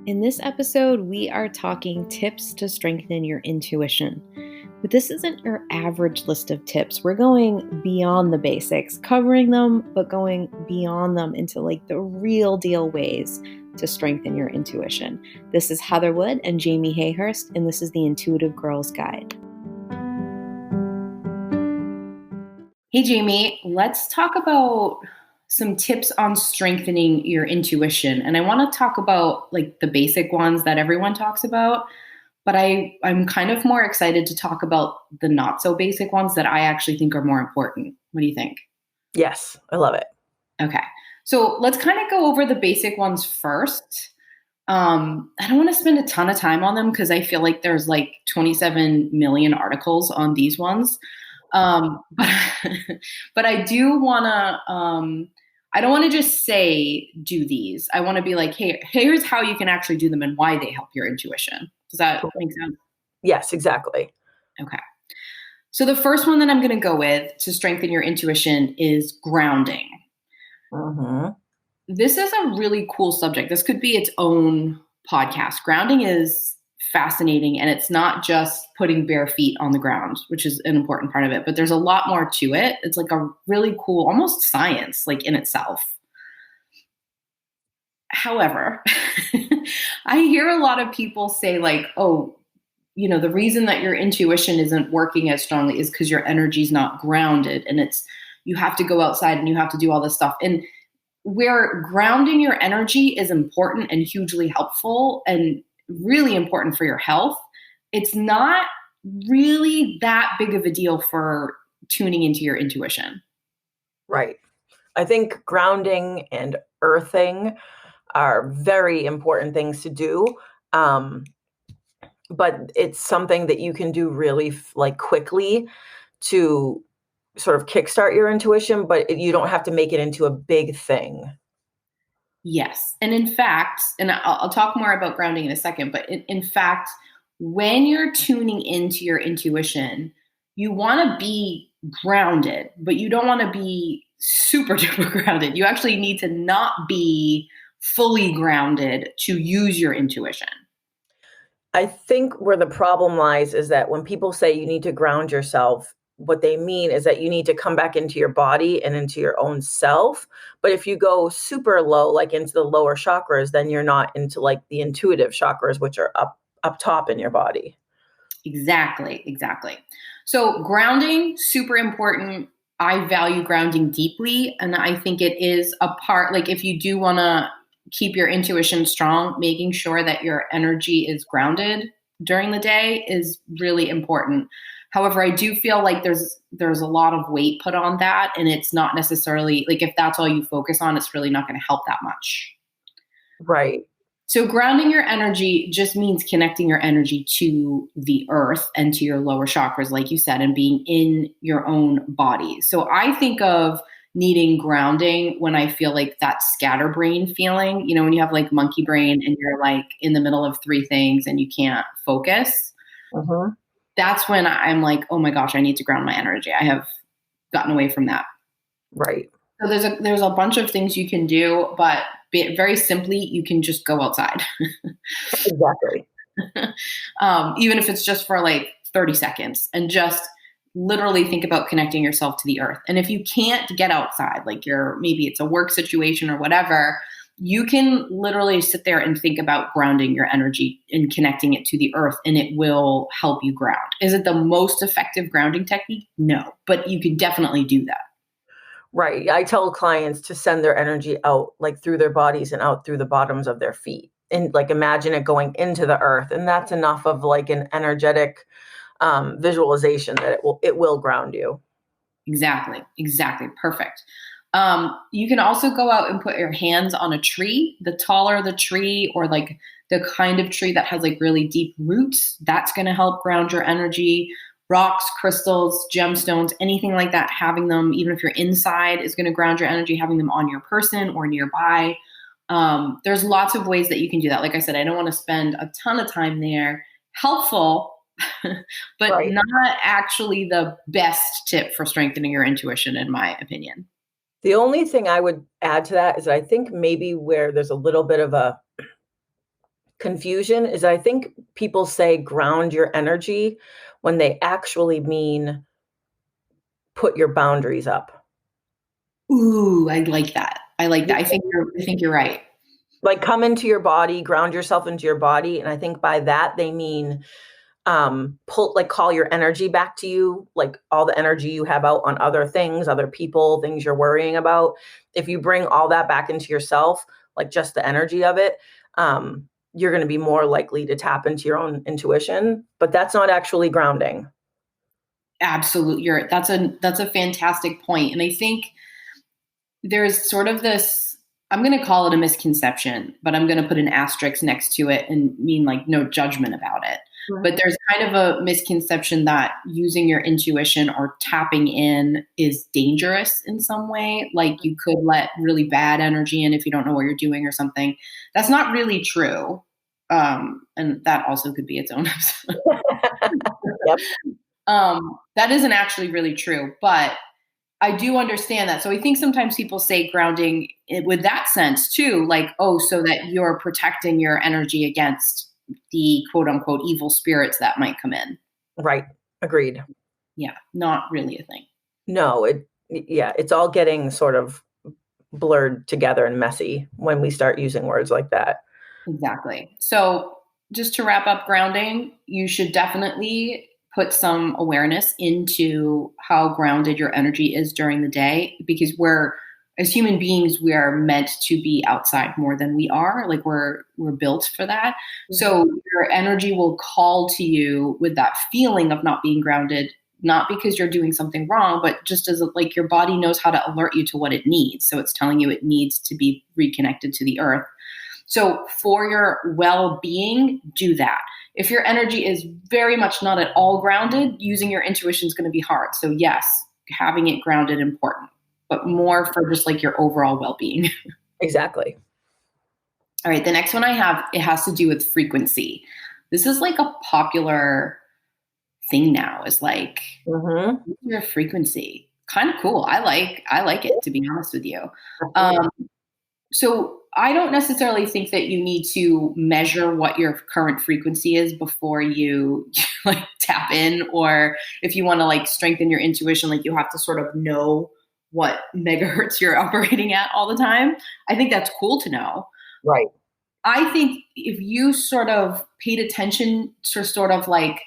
In this episode, we are talking tips to strengthen your intuition. But this isn't your average list of tips. We're going beyond the basics, covering them, but going beyond them into like the real deal ways to strengthen your intuition. This is Heather Wood and Jamie Hayhurst, and this is the Intuitive Girls Guide. Hey, Jamie, let's talk about some tips on strengthening your intuition. And I want to talk about like the basic ones that everyone talks about, but I'm kind of more excited to talk about the not so basic ones that I actually think are more important. What do you think? Yes, I love it. Okay. So let's kind of go over the basic ones first. I don't want to spend a ton of time on them because I feel like there's like 27 million articles on these ones. But, but I do want to, I don't want to just say do these. I want to be like, hey, here's how you can actually do them and why they help your intuition. Does that make sense? Yes, exactly. Okay. So the first one that I'm going to go with to strengthen your intuition is grounding. Mm-hmm. This is a really cool subject. This could be its own podcast. Grounding is fascinating, and it's not just putting bare feet on the ground, which is an important part of it, but there's a lot more to it. It's like a really cool, almost science, like in itself. However, I hear a lot of people say like, oh, the reason that your intuition isn't working as strongly is because your energy is not grounded, and you have to go outside and you have to do all this stuff. And where grounding your energy is important and hugely helpful and really important for your health, it's not really that big of a deal for tuning into your intuition. Right. I think grounding and earthing are very important things to do. But it's something that you can do really quickly to sort of kickstart your intuition, but you don't have to make it into a big thing. Yes. And in fact, and I'll talk more about grounding in a second, but in fact, when you're tuning into your intuition, you want to be grounded, but you don't want to be super duper grounded. You actually need to not be fully grounded to use your intuition. I think where the problem lies is that when people say you need to ground yourself, what they mean is that you need to come back into your body and into your own self. But if you go super low, like into the lower chakras, then you're not into like the intuitive chakras, which are up top in your body. Exactly. So grounding, super important. I value grounding deeply. And I think it is a part, like if you do want to keep your intuition strong, making sure that your energy is grounded during the day is really important. However, I do feel like there's a lot of weight put on that, and it's not necessarily like if that's all you focus on, it's really not going to help that much. Right. So grounding your energy just means connecting your energy to the earth and to your lower chakras, like you said, and being in your own body. So I think of needing grounding when I feel like that scatterbrain feeling, when you have like monkey brain and you're like in the middle of three things and you can't focus. Mm-hmm. That's when I'm like, oh my gosh, I need to ground my energy. I have gotten away from that. Right. So there's a bunch of things you can do, but very simply, you can just go outside. Exactly. Even if it's just for like 30 seconds and just literally think about connecting yourself to the earth. And if you can't get outside, like maybe it's a work situation or whatever, you can literally sit there and think about grounding your energy and connecting it to the earth, and it will help you ground. Is it the most effective grounding technique? No, but you can definitely do that. Right. I tell clients to send their energy out like through their bodies and out through the bottoms of their feet, and like imagine it going into the earth. And that's enough of like an energetic visualization that it will ground you. Exactly. Perfect. You can also go out and put your hands on a tree. The taller the tree, or like the kind of tree that has like really deep roots, that's going to help ground your energy. Rocks, crystals, gemstones, anything like that, having them, even if you're inside, is going to ground your energy. Having them on your person or nearby. There's lots of ways that you can do that. Like I said, I don't want to spend a ton of time there. Helpful, but Right. not actually the best tip for strengthening your intuition, in my opinion. The only thing I would add to that is I think maybe where there's a little bit of a confusion is I think people say ground your energy when they actually mean put your boundaries up. Ooh, I like that. I like that. I think you're right. Like come into your body, ground yourself into your body. And I think by that they mean call your energy back to you, like all the energy you have out on other things, other people, things you're worrying about. If you bring all that back into yourself, like just the energy of it, you're going to be more likely to tap into your own intuition, but that's not actually grounding. Absolutely. That's a fantastic point. And I think there's sort of this, I'm going to call it a misconception, but I'm going to put an asterisk next to it and mean like no judgment about it. Right. But there's kind of a misconception that using your intuition or tapping in is dangerous in some way. Like you could let really bad energy in if you don't know what you're doing or something. That's not really true. And that also could be its own episode. Yep. That isn't actually really true, but I do understand that. So I think sometimes people say grounding with that sense too, like, oh, so that you're protecting your energy against the quote unquote evil spirits that might come in. Right. Agreed. Yeah. Not really a thing. No, it's all getting sort of blurred together and messy when we start using words like that. Exactly. So just to wrap up grounding, you should definitely put some awareness into how grounded your energy is during the day, because as human beings, we are meant to be outside more than we are. Like we're built for that. Mm-hmm. So your energy will call to you with that feeling of not being grounded, not because you're doing something wrong, but just as like your body knows how to alert you to what it needs. So it's telling you it needs to be reconnected to the earth. So for your well-being, do that. If your energy is very much not at all grounded, using your intuition is going to be hard. So yes, having it grounded important, but more for just like your overall well-being. Exactly. All right. The next one I have, it has to do with frequency. This is like a popular thing now, is like your frequency. Kind of cool. I like it, to be honest with you. So I don't necessarily think that you need to measure what your current frequency is before you like tap in, or if you want to like strengthen your intuition, like you have to sort of know what megahertz you're operating at all the time. I think that's cool to know. Right. I think if you sort of paid attention to sort of like,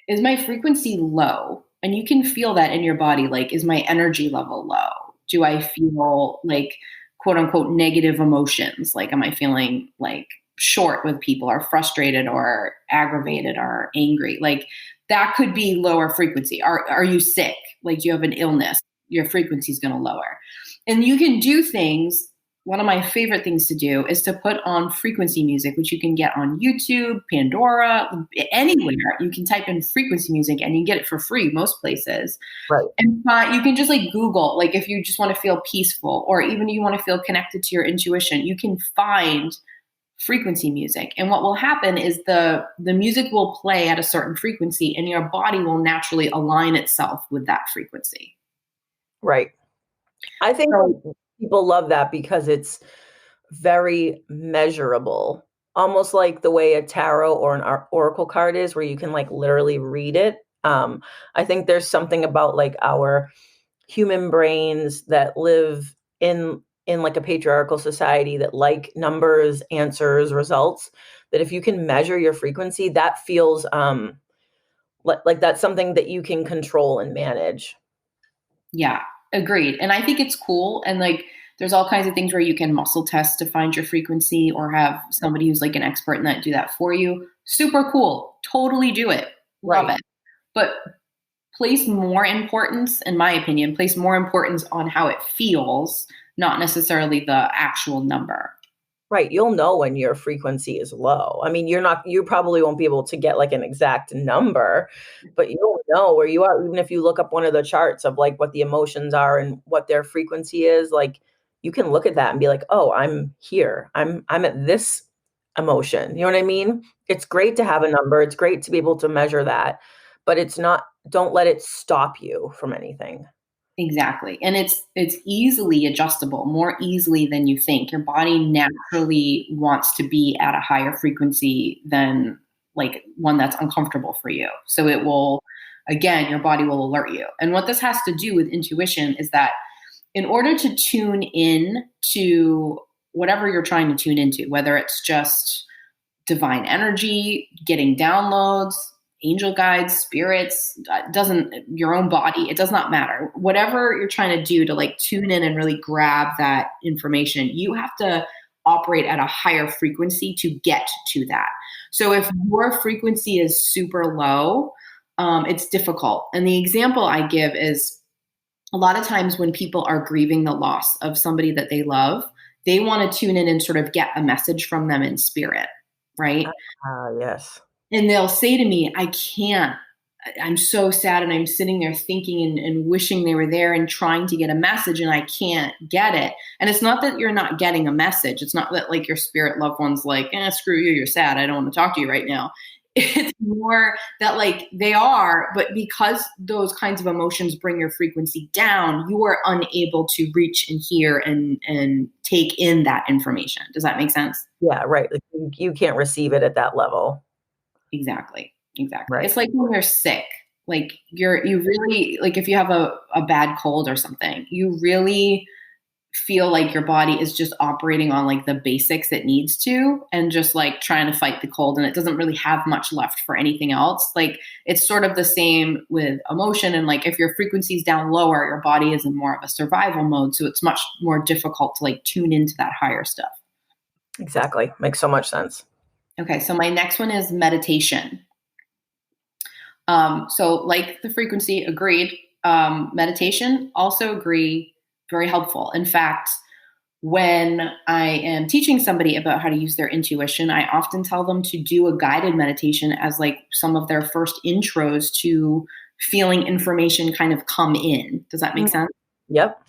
is my frequency low? And you can feel that in your body. Like, is my energy level low? Do I feel like quote unquote negative emotions? Like, am I feeling like short with people, or frustrated or aggravated or angry? Like that could be lower frequency. Are you sick? Like, do you have an illness? Your frequency is going to lower. And you can do things. One of my favorite things to do is to put on frequency music, which you can get on YouTube, Pandora, anywhere. You can type in frequency music and you get it for free most places. Right. And you can just like Google, like if you just want to feel peaceful, or even you want to feel connected to your intuition, you can find frequency music. And what will happen is the music will play at a certain frequency and your body will naturally align itself with that frequency. Right. I think people love that because it's very measurable, almost like the way a tarot or an oracle card is, where you can like literally read it. I think there's something about like our human brains that live in like a patriarchal society that like numbers, answers, results, that if you can measure your frequency, that feels like that's something that you can control and manage. Yeah, agreed. And I think it's cool. And like, there's all kinds of things where you can muscle test to find your frequency, or have somebody who's like an expert in that do that for you. Super cool. Totally do it. Love it. But place more importance, in my opinion, on how it feels, not necessarily the actual number. Right. You'll know when your frequency is low. I mean, you probably won't be able to get like an exact number, but you'll know where you are. Even if you look up one of the charts of like what the emotions are and what their frequency is, like you can look at that and be like, oh, I'm here. I'm at this emotion. You know what I mean? It's great to have a number. It's great to be able to measure that, but don't let it stop you from anything. Exactly. And it's easily adjustable, more easily than you think. Your body naturally wants to be at a higher frequency than like one that's uncomfortable for you. So it will, again, your body will alert you. And what this has to do with intuition is that in order to tune in to whatever you're trying to tune into, whether it's just divine energy, getting downloads, angel guides, spirits, doesn't your own body, it does not matter. Whatever you're trying to do to like tune in and really grab that information, you have to operate at a higher frequency to get to that. So if your frequency is super low, it's difficult. And the example I give is a lot of times when people are grieving the loss of somebody that they love, they want to tune in and sort of get a message from them in spirit, right? Yes. And they'll say to me, I can't, I'm so sad. And I'm sitting there thinking and wishing they were there and trying to get a message and I can't get it. And it's not that you're not getting a message. It's not that like your spirit loved one's like, screw you, you're sad. I don't want to talk to you right now. It's more that like they are, but because those kinds of emotions bring your frequency down, you are unable to reach and hear and take in that information. Does that make sense? Yeah, right. Like, you can't receive it at that level. Exactly. Right. It's like when you're sick, like you really, like if you have a bad cold or something, you really feel like your body is just operating on like the basics it needs to and just like trying to fight the cold and it doesn't really have much left for anything else. Like it's sort of the same with emotion. And like if your frequency's down lower, your body is in more of a survival mode. So it's much more difficult to like tune into that higher stuff. Exactly. Makes so much sense. Okay. So my next one is meditation. So like the frequency, agreed. Meditation, also agree, very helpful. In fact, when I am teaching somebody about how to use their intuition, I often tell them to do a guided meditation as like some of their first intros to feeling information kind of come in. Does that make sense? Yep.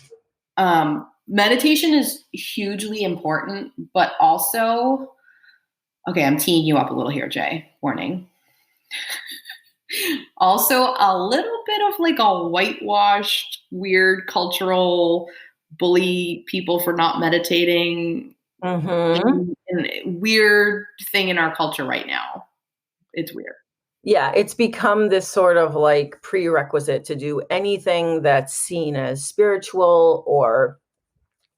Meditation is hugely important, but also, okay, I'm teeing you up a little here, Jay. Warning. Also, a little bit of like a whitewashed, weird cultural bully people for not meditating. And weird thing in our culture right now. It's weird. Yeah, it's become this sort of like prerequisite to do anything that's seen as spiritual or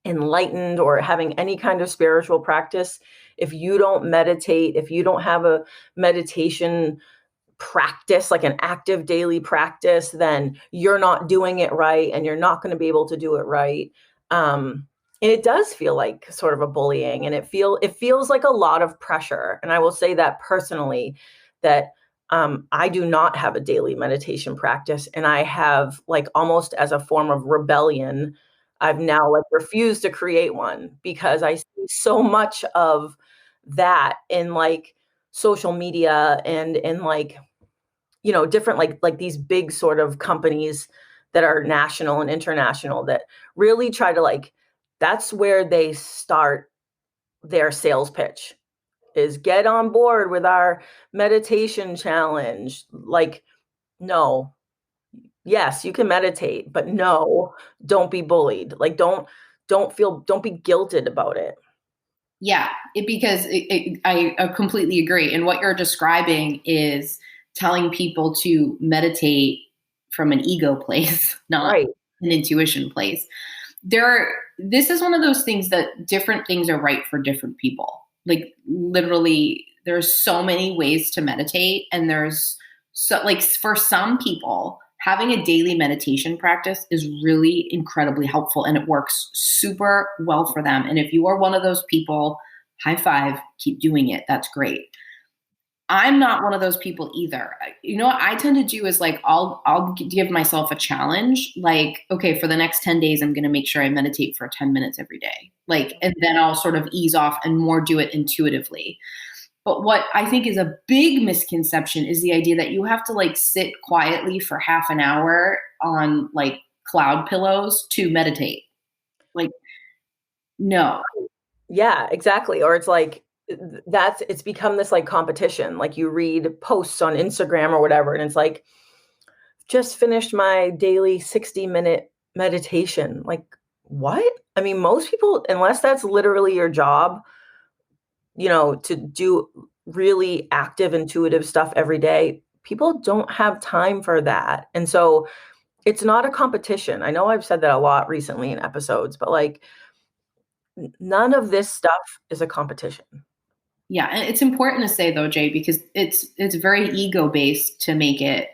enlightened or having any kind of spiritual practice. If you don't meditate, if you don't have a meditation practice, like an active daily practice, then you're not doing it right and you're not going to be able to do it right. And it does feel like sort of a bullying and it feels like a lot of pressure. And I will say that personally, that I do not have a daily meditation practice. And I have like almost as a form of rebellion, I've now like refused to create one because I see so much of that in like social media and in like, you know, different like these big sort of companies that are national and international that really try to like, that's where they start their sales pitch is get on board with our meditation challenge. Like, no, yes, you can meditate, but no, don't be bullied. Like, don't be guilted about it. Yeah, I completely agree. And what you're describing is telling people to meditate from an ego place, not Right. an intuition place. This is one of those things that different things are right for different people. Like literally, there's so many ways to meditate, and there's so like for some people, having a daily meditation practice is really incredibly helpful and it works super well for them. And if you are one of those people, high five, keep doing it. That's great. I'm not one of those people either. You know what I tend to do is like I'll give myself a challenge. Like, okay, for the next 10 days, I'm going to make sure I meditate for 10 minutes every day. Like, and then I'll sort of ease off and more do it intuitively. But what I think is a big misconception is the idea that you have to like sit quietly for half an hour on like cloud pillows to meditate. Like, no. Yeah, exactly. Or it's like, it's become this like competition. Like you read posts on Instagram or whatever, and it's like, just finished my daily 60-minute meditation. Like, what? I mean, most people, unless that's literally your job, to do really active, intuitive stuff every day, people don't have time for that. And so it's not a competition. I know I've said that a lot recently in episodes, but like none of this stuff is a competition. Yeah, and it's important to say though, Jay, because it's very ego based to make it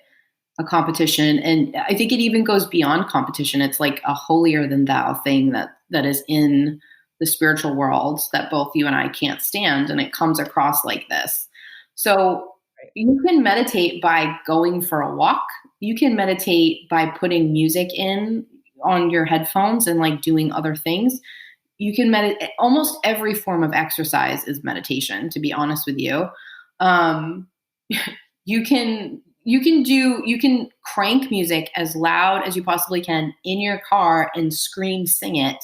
a competition, and I think it even goes beyond competition. It's like a holier than thou thing that is in the spiritual world that both you and I can't stand, and it comes across like this. So you can meditate by going for a walk. You can meditate by putting music in on your headphones and like doing other things. You can meditate. Almost every form of exercise is meditation, to be honest with you. um, you can crank music as loud as you possibly can in your car and scream sing it.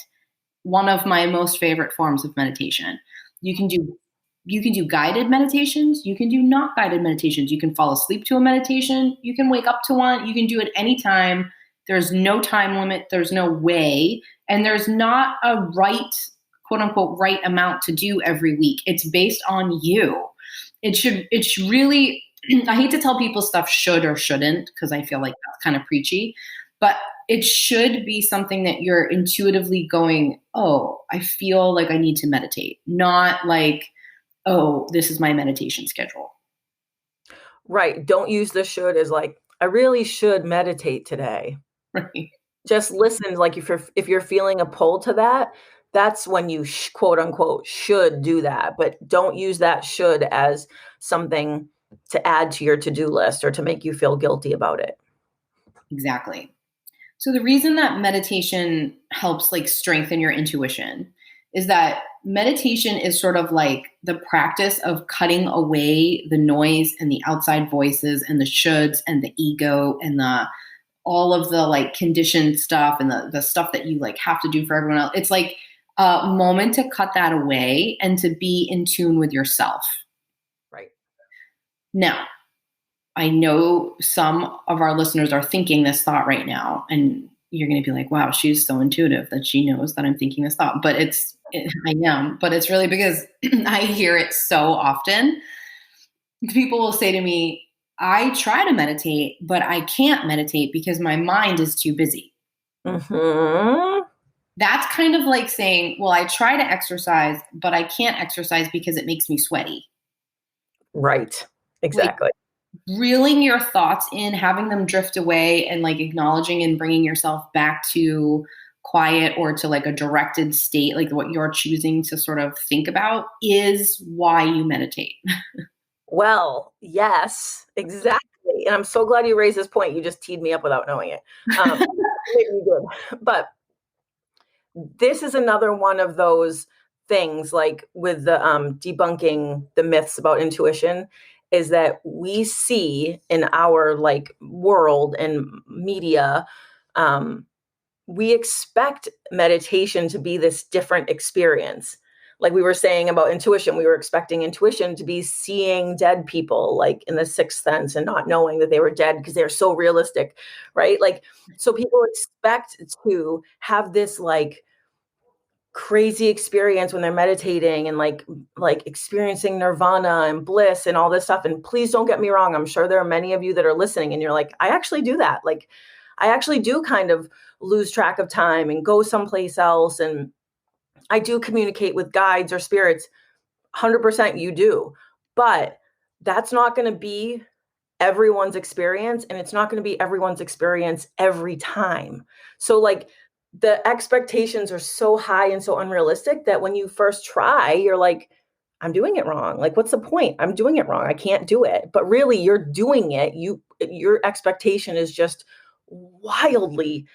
One of my most favorite forms of meditation. You can do guided meditations, you can do not guided meditations, you can fall asleep to a meditation, you can wake up to one, you can do it anytime. There's no time limit, there's no way, and there's not a right, quote unquote, right amount to do every week. It's based on you. It's really, I hate to tell people stuff should or shouldn't because I feel like that's kind of preachy, but it should be something that you're intuitively going, oh, I feel like I need to meditate, not like, oh, this is my meditation schedule. Right. Don't use the should as like, I really should meditate today. Right. Just listen. Like if you're feeling a pull to that, that's when you quote unquote should do that. But don't use that should as something to add to your to-do list or to make you feel guilty about it. Exactly. So the reason that meditation helps like strengthen your intuition is that meditation is sort of like the practice of cutting away the noise and the outside voices and the shoulds and the ego and the all of the like conditioned stuff and the stuff that you like have to do for everyone else. It's like a moment to cut that away and to be in tune with yourself. Right. Now, I know some of our listeners are thinking this thought right now, and you're going to be like, wow, she's so intuitive that she knows that I'm thinking this thought. But I am, but it's really because I hear it so often. People will say to me, I try to meditate, but I can't meditate because my mind is too busy. Mm-hmm. That's kind of like saying, well, I try to exercise, but I can't exercise because it makes me sweaty. Right. Exactly. Like, reeling your thoughts in, having them drift away, and like acknowledging and bringing yourself back to quiet or to like a directed state, like what you're choosing to sort of think about, is why you meditate. Well, yes, exactly. And I'm so glad you raised this point. You just teed me up without knowing it. You did. But this is another one of those things, like with the debunking the myths about intuition, is that we see in our like world and media, we expect meditation to be this different experience. Like we were saying about intuition, we were expecting intuition to be seeing dead people like in the sixth sense and not knowing that they were dead because they're so realistic, right? Like, so people expect to have this like crazy experience when they're meditating and like experiencing nirvana and bliss and all this stuff. And please don't get me wrong, I'm sure there are many of you that are listening and you're like, I actually do that. Like I actually do kind of lose track of time and go someplace else, and I do communicate with guides or spirits. 100% you do. But that's not going to be everyone's experience, and it's not going to be everyone's experience every time. So like the expectations are so high and so unrealistic that when you first try, you're like, I'm doing it wrong. Like, what's the point? I'm doing it wrong. I can't do it. But really, you're doing it. Your expectation is just wildly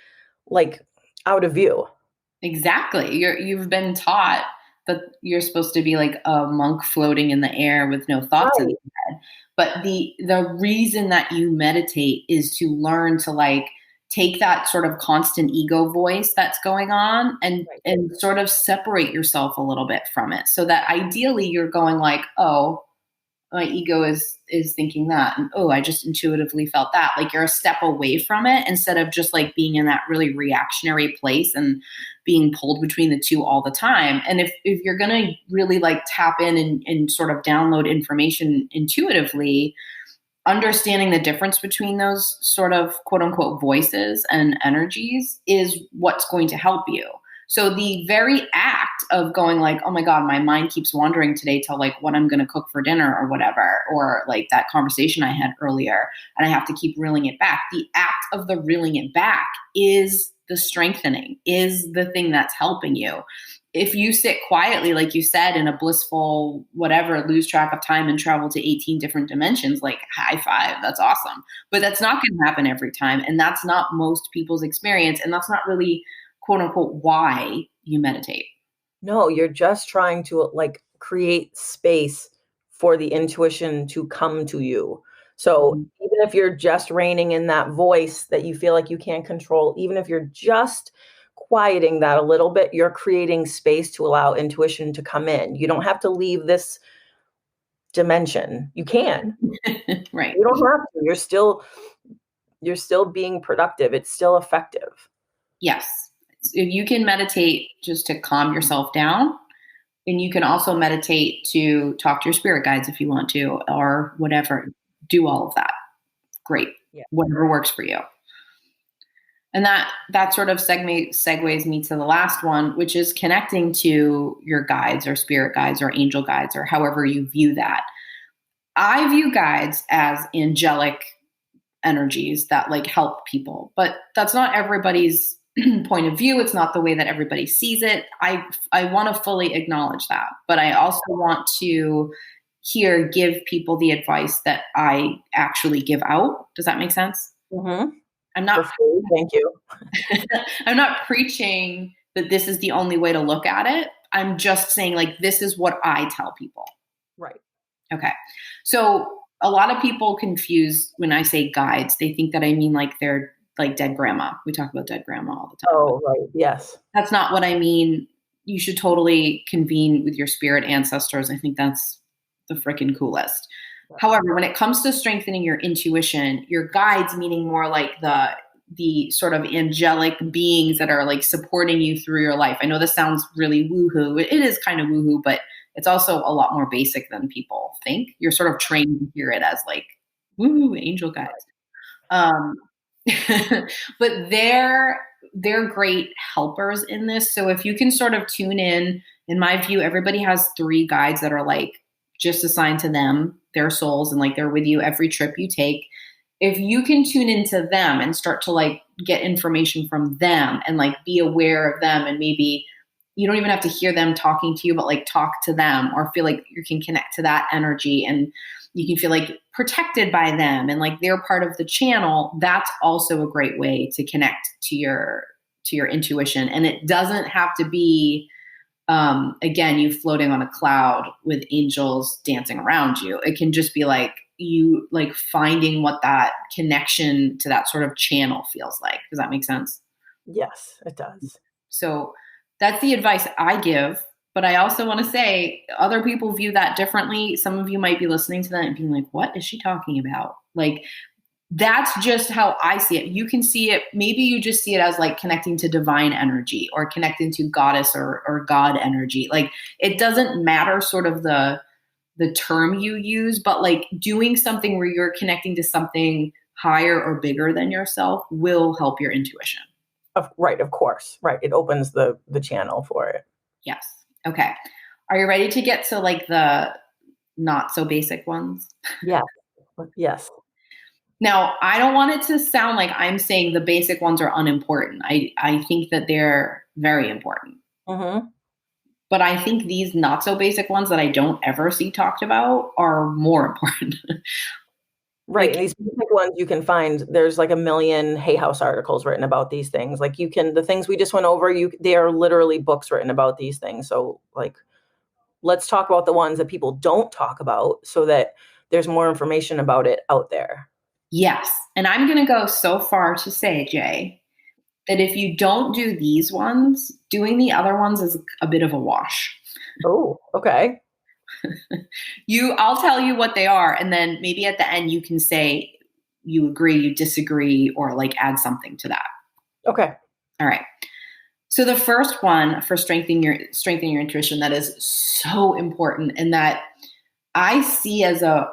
like out of view. Exactly. You've been taught that you're supposed to be like a monk floating in the air with no thoughts in Right. your head. But the reason that you meditate is to learn to like take that sort of constant ego voice that's going on and Right. and sort of separate yourself a little bit from it, so that ideally you're going like, oh, my ego is thinking that, and oh, I just intuitively felt that. Like you're a step away from it instead of just like being in that really reactionary place and being pulled between the two all the time. And if you're gonna really like tap in and sort of download information intuitively, understanding the difference between those sort of quote unquote voices and energies is what's going to help you. So the very act of going like, oh my God, my mind keeps wandering today to like what I'm going to cook for dinner or whatever, or like that conversation I had earlier, and I have to keep reeling it back. The act of the reeling it back is the strengthening, is the thing that's helping you. If you sit quietly, like you said, in a blissful, whatever, lose track of time and travel to 18 different dimensions, like high five, that's awesome. But that's not going to happen every time. And that's not most people's experience. And that's not really quote unquote why you meditate. No, you're just trying to like create space for the intuition to come to you. So even if you're just reining in that voice that you feel like you can't control, even if you're just quieting that a little bit, you're creating space to allow intuition to come in. You don't have to leave this dimension. You can. Right. You don't have to. You're still being productive. It's still effective. Yes. If you can meditate just to calm yourself down, and you can also meditate to talk to your spirit guides if you want to, or whatever, do all of that. Great. Yeah. Whatever works for you. And that sort of segues me to the last one, which is connecting to your guides or spirit guides or angel guides or however you view that. I view guides as angelic energies that like help people, but that's not everybody's point of view. It's not the way that everybody sees it. I want to fully acknowledge that, but I also want to give people the advice that I actually give out. Does that make sense? Mm-hmm. I'm not. Thank you. I'm not preaching that this is the only way to look at it. I'm just saying like this is what I tell people. Right. Okay. So a lot of people confuse when I say guides. They think that I mean like they're like dead grandma. We talk about dead grandma all the time. Oh, right. Yes. That's not what I mean. You should totally convene with your spirit ancestors. I think that's the freaking coolest. Right. However, when it comes to strengthening your intuition, your guides, meaning more like the sort of angelic beings that are like supporting you through your life. I know this sounds really woohoo. It is kind of woohoo, but it's also a lot more basic than people think. You're sort of trained to hear it as like, woo, angel guides. But they're great helpers in this. So if you can sort of tune in my view, everybody has 3 guides that are like just assigned to them, their souls, and like they're with you every trip you take. If you can tune into them and start to like get information from them and like be aware of them, and maybe you don't even have to hear them talking to you, but like talk to them or feel like you can connect to that energy and you can feel like protected by them and like they're part of the channel. That's also a great way to connect to your intuition. And it doesn't have to be, again, you floating on a cloud with angels dancing around you. It can just be like you like finding what that connection to that sort of channel feels like. Does that make sense? Yes, it does. So that's the advice I give. But I also want to say other people view that differently. Some of you might be listening to that and being like, what is she talking about? Like, that's just how I see it. You can see it. Maybe you just see it as like connecting to divine energy or connecting to goddess or God energy. Like, it doesn't matter sort of the term you use, but like doing something where you're connecting to something higher or bigger than yourself will help your intuition. Right. Of course. Right. It opens the channel for it. Yes. Okay. Are you ready to get to like the not so basic ones? Yeah. Yes. Now, I don't want it to sound like I'm saying the basic ones are unimportant. I think that they're very important. Mm-hmm. But I think these not so basic ones that I don't ever see talked about are more important. Right. Like, these basic ones you can find, there's like a million Hay House articles written about these things. Like the things we just went over, they are literally books written about these things. So like, let's talk about the ones that people don't talk about so that there's more information about it out there. Yes. And I'm going to go so far to say, Jay, that if you don't do these ones, doing the other ones is a bit of a wash. Oh, okay. I'll tell you what they are, and then maybe at the end you can say you agree, you disagree, or like add something to that. Okay. All right. So the first one for strengthening your intuition that is so important and that I see as a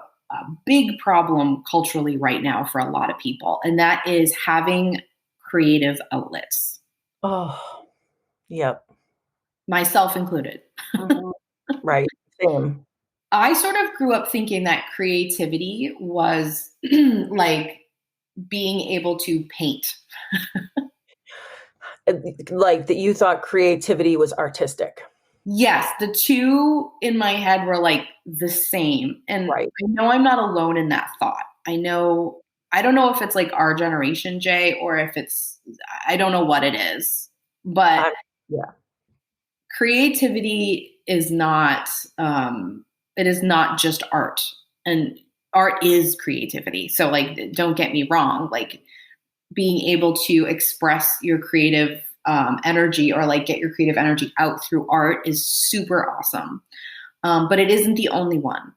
big problem culturally right now for a lot of people, and that is having creative outlets, Oh, yep. myself included. Mhm. Right. Same. I sort of grew up thinking that creativity was like being able to paint. Like that you thought creativity was artistic. Yes, the two in my head were like the same. And Right. I know I'm not alone in that thought. I don't know if it's like our generation, Jay, or if I don't know what it is, but I'm, yeah. creativity is not, it is not just art. And art is creativity. So, like, don't get me wrong. Like, being able to express your creative energy or like get your creative energy out through art is super awesome. But it isn't the only one.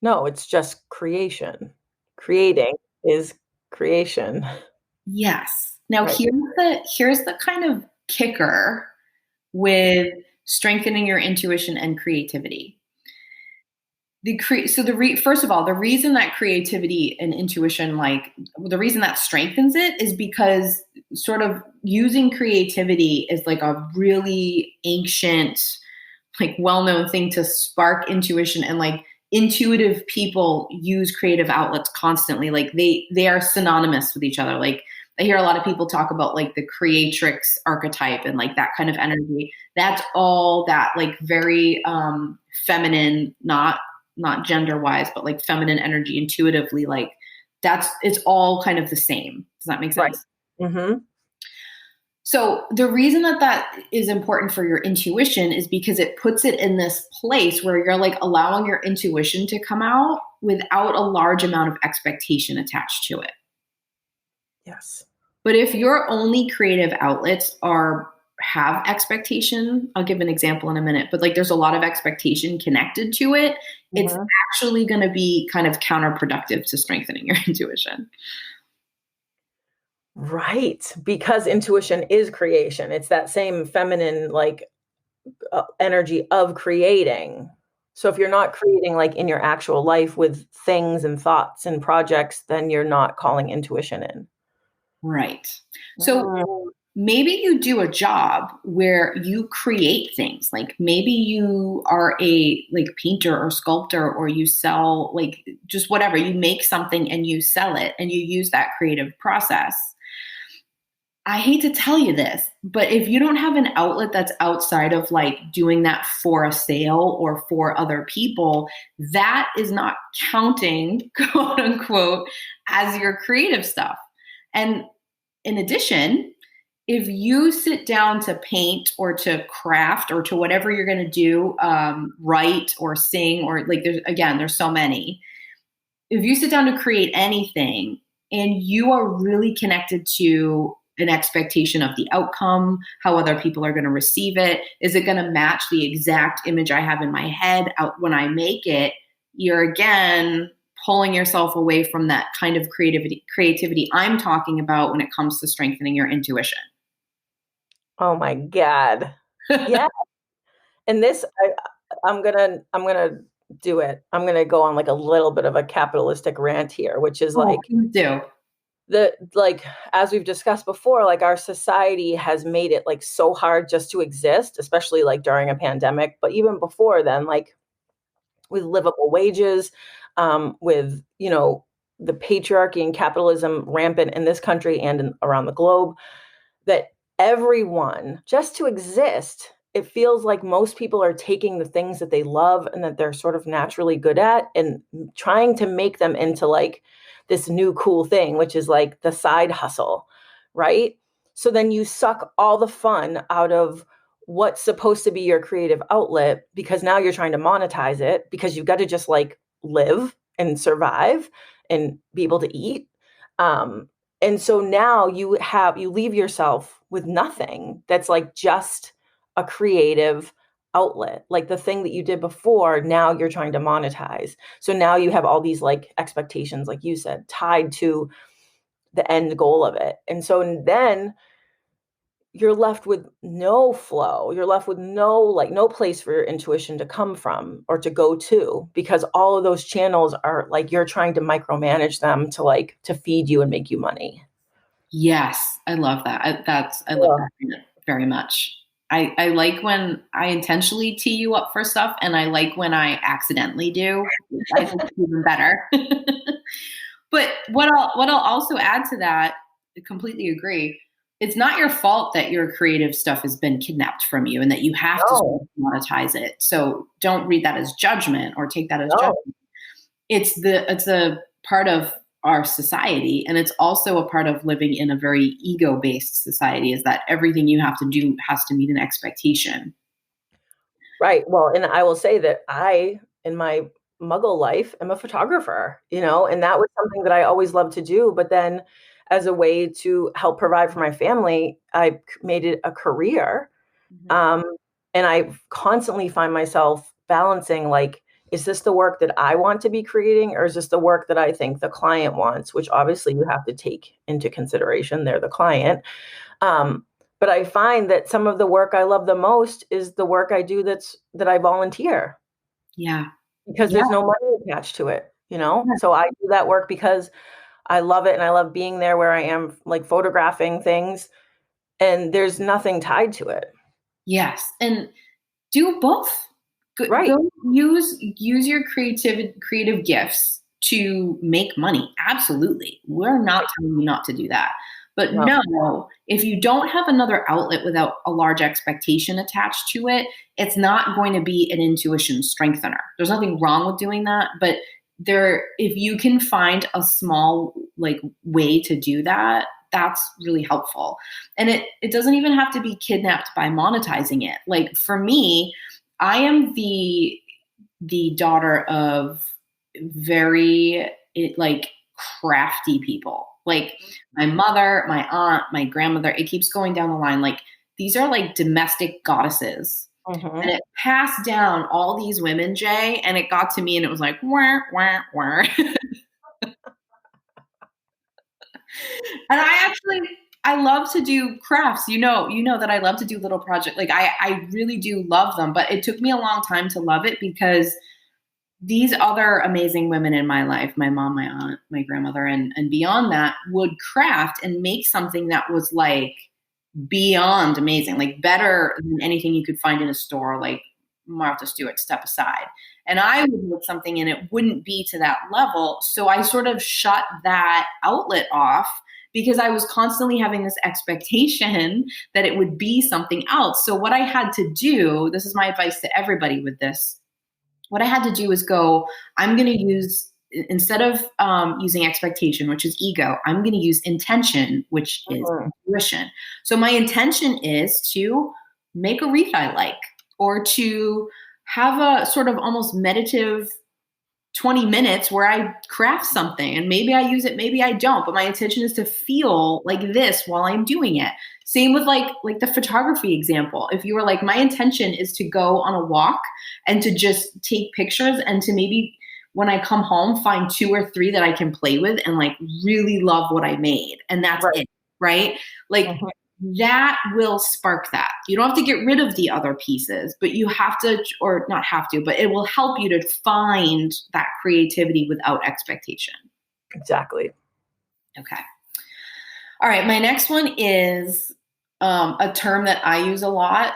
No, it's just creation. Creating is creation. Yes. Now Right. here's the kind of kicker with strengthening your intuition and creativity. First of all, the reason that creativity and intuition, like the reason that strengthens it, is because sort of using creativity is like a really ancient, like well-known thing to spark intuition, and like intuitive people use creative outlets constantly. Like they are synonymous with each other. Like I hear a lot of people talk about like the creatrix archetype and like that kind of energy. That's all that like very feminine, not gender wise, but like feminine energy intuitively, like it's all kind of the same. Does that make Right. sense? Mm-hmm. So the reason that is important for your intuition is because it puts it in this place where you're like allowing your intuition to come out without a large amount of expectation attached to it. Yes. But if your only creative outlets have expectation, I'll give an example in a minute, but like there's a lot of expectation connected to it, it's Mm-hmm. actually going to be kind of counterproductive to strengthening your intuition. Right. Because intuition is creation. It's that same feminine, like energy of creating. So if you're not creating like in your actual life with things and thoughts and projects, then you're not calling intuition in. Right. So Mm. maybe you do a job where you create things. Like maybe you are a like painter or sculptor, or you sell like just whatever, you make something and you sell it and you use that creative process. I hate to tell you this, but if you don't have an outlet that's outside of like doing that for a sale or for other people, that is not counting, quote unquote, as your creative stuff. And in addition, if you sit down to paint or to craft or to whatever you're going to do, write or sing, or like there's so many. If you sit down to create anything and you are really connected to an expectation of the outcome, how other people are going to receive it, is it going to match the exact image I have in my head out when I make it? You're again pulling yourself away from that kind of creativity I'm talking about when it comes to strengthening your intuition. Oh my God. Yeah. And this, I'm gonna do it. I'm gonna go on like a little bit of a capitalistic rant here, which is Oh, like please do. as we've discussed before, like our society has made it like so hard just to exist, especially like during a pandemic, but even before then, like with livable wages, with the patriarchy and capitalism rampant in this country and around the globe, that everyone, just to exist, it feels like most people are taking the things that they love and that they're sort of naturally good at and trying to make them into like this new cool thing, which is like the side hustle, right? So then you suck all the fun out of what's supposed to be your creative outlet, because now you're trying to monetize it because you've got to just like live and survive and be able to eat. And so now you leave yourself with nothing that's like just a creative outlet. Like the thing that you did before, now you're trying to monetize. So now you have all these like expectations, like you said, tied to the end goal of it. And so then you're left with no flow. You're left with no place for your intuition to come from or to go to, because all of those channels are like you're trying to micromanage them to feed you and make you money. Yes, I love that. I love that very much. I like when I intentionally tee you up for stuff, and I like when I accidentally do. I think it's even better. But what I'll also add to that, I completely agree. It's not your fault that your creative stuff has been kidnapped from you and that you have to No, monetize it. So don't read that as judgment or take that as no. judgment. It's a part of our society, and it's also a part of living in a very ego-based society, is that everything you have to do has to meet an expectation. Right. Well, and I will say that I, in my muggle life, am a photographer, and that was something that I always loved to do. But then, as a way to help provide for my family, I made it a career. Mhm. Um, and I constantly find myself balancing like, is this the work that I want to be creating, or is this the work that I think the client wants? Which obviously you have to take into consideration. They're the client. Um, but I find that some of the work I love the most is the work I do that I volunteer, Yeah. because Yeah. there's no money attached to it. So I do that work because I love it and I love being there where I am, like photographing things, and there's nothing tied to it. Yes. And do both. Right. Go use your creative gifts to make money. Absolutely. We're not telling you not to do that. But No. no, if you don't have another outlet without a large expectation attached to it, it's not going to be an intuition strengthener. There's nothing wrong with doing that, but if you can find a small like way to do that, that's really helpful. And it doesn't even have to be kidnapped by monetizing it. Like for me, I am the daughter of very like crafty people. Like my mother, my aunt, my grandmother, it keeps going down the line. Like these are like domestic goddesses. And Mhm. it passed down all these women, Jay, and it got to me and it was like, wah, wah, wah. And I love to do crafts. You know that I love to do little projects. Like I really do love them, but it took me a long time to love it because these other amazing women in my life, my mom, my aunt, my grandmother, and beyond that, would craft and make something that was like beyond amazing, like better than anything you could find in a store, like Martha Stewart, Step Aside. And I would make something and it wouldn't be to that level. So I sort of shut that outlet off because I was constantly having this expectation that it would be something else. So what I had to do, this is my advice to everybody with this, what I had to do is go, I'm going to use, instead of using expectation, which is ego, I'm going to use intention, which is Mhm. intuition. So my intention is to make a wreath I like, or to have a sort of almost meditative 20 minutes where I craft something, and maybe I use it, maybe I don't, but my intention is to feel like this while I'm doing it. Same with like the photography example. If you were like, my intention is to go on a walk and to just take pictures and to maybe when I come home find two or three that I can play with and like really love what I made, and that's Right. it, right? Like Mhm. that will spark that. You don't have to get rid of the other pieces, but you have to, or not have to, but it will help you to find that creativity without expectation. Exactly. Okay. All right. My next one is a term that I use a lot,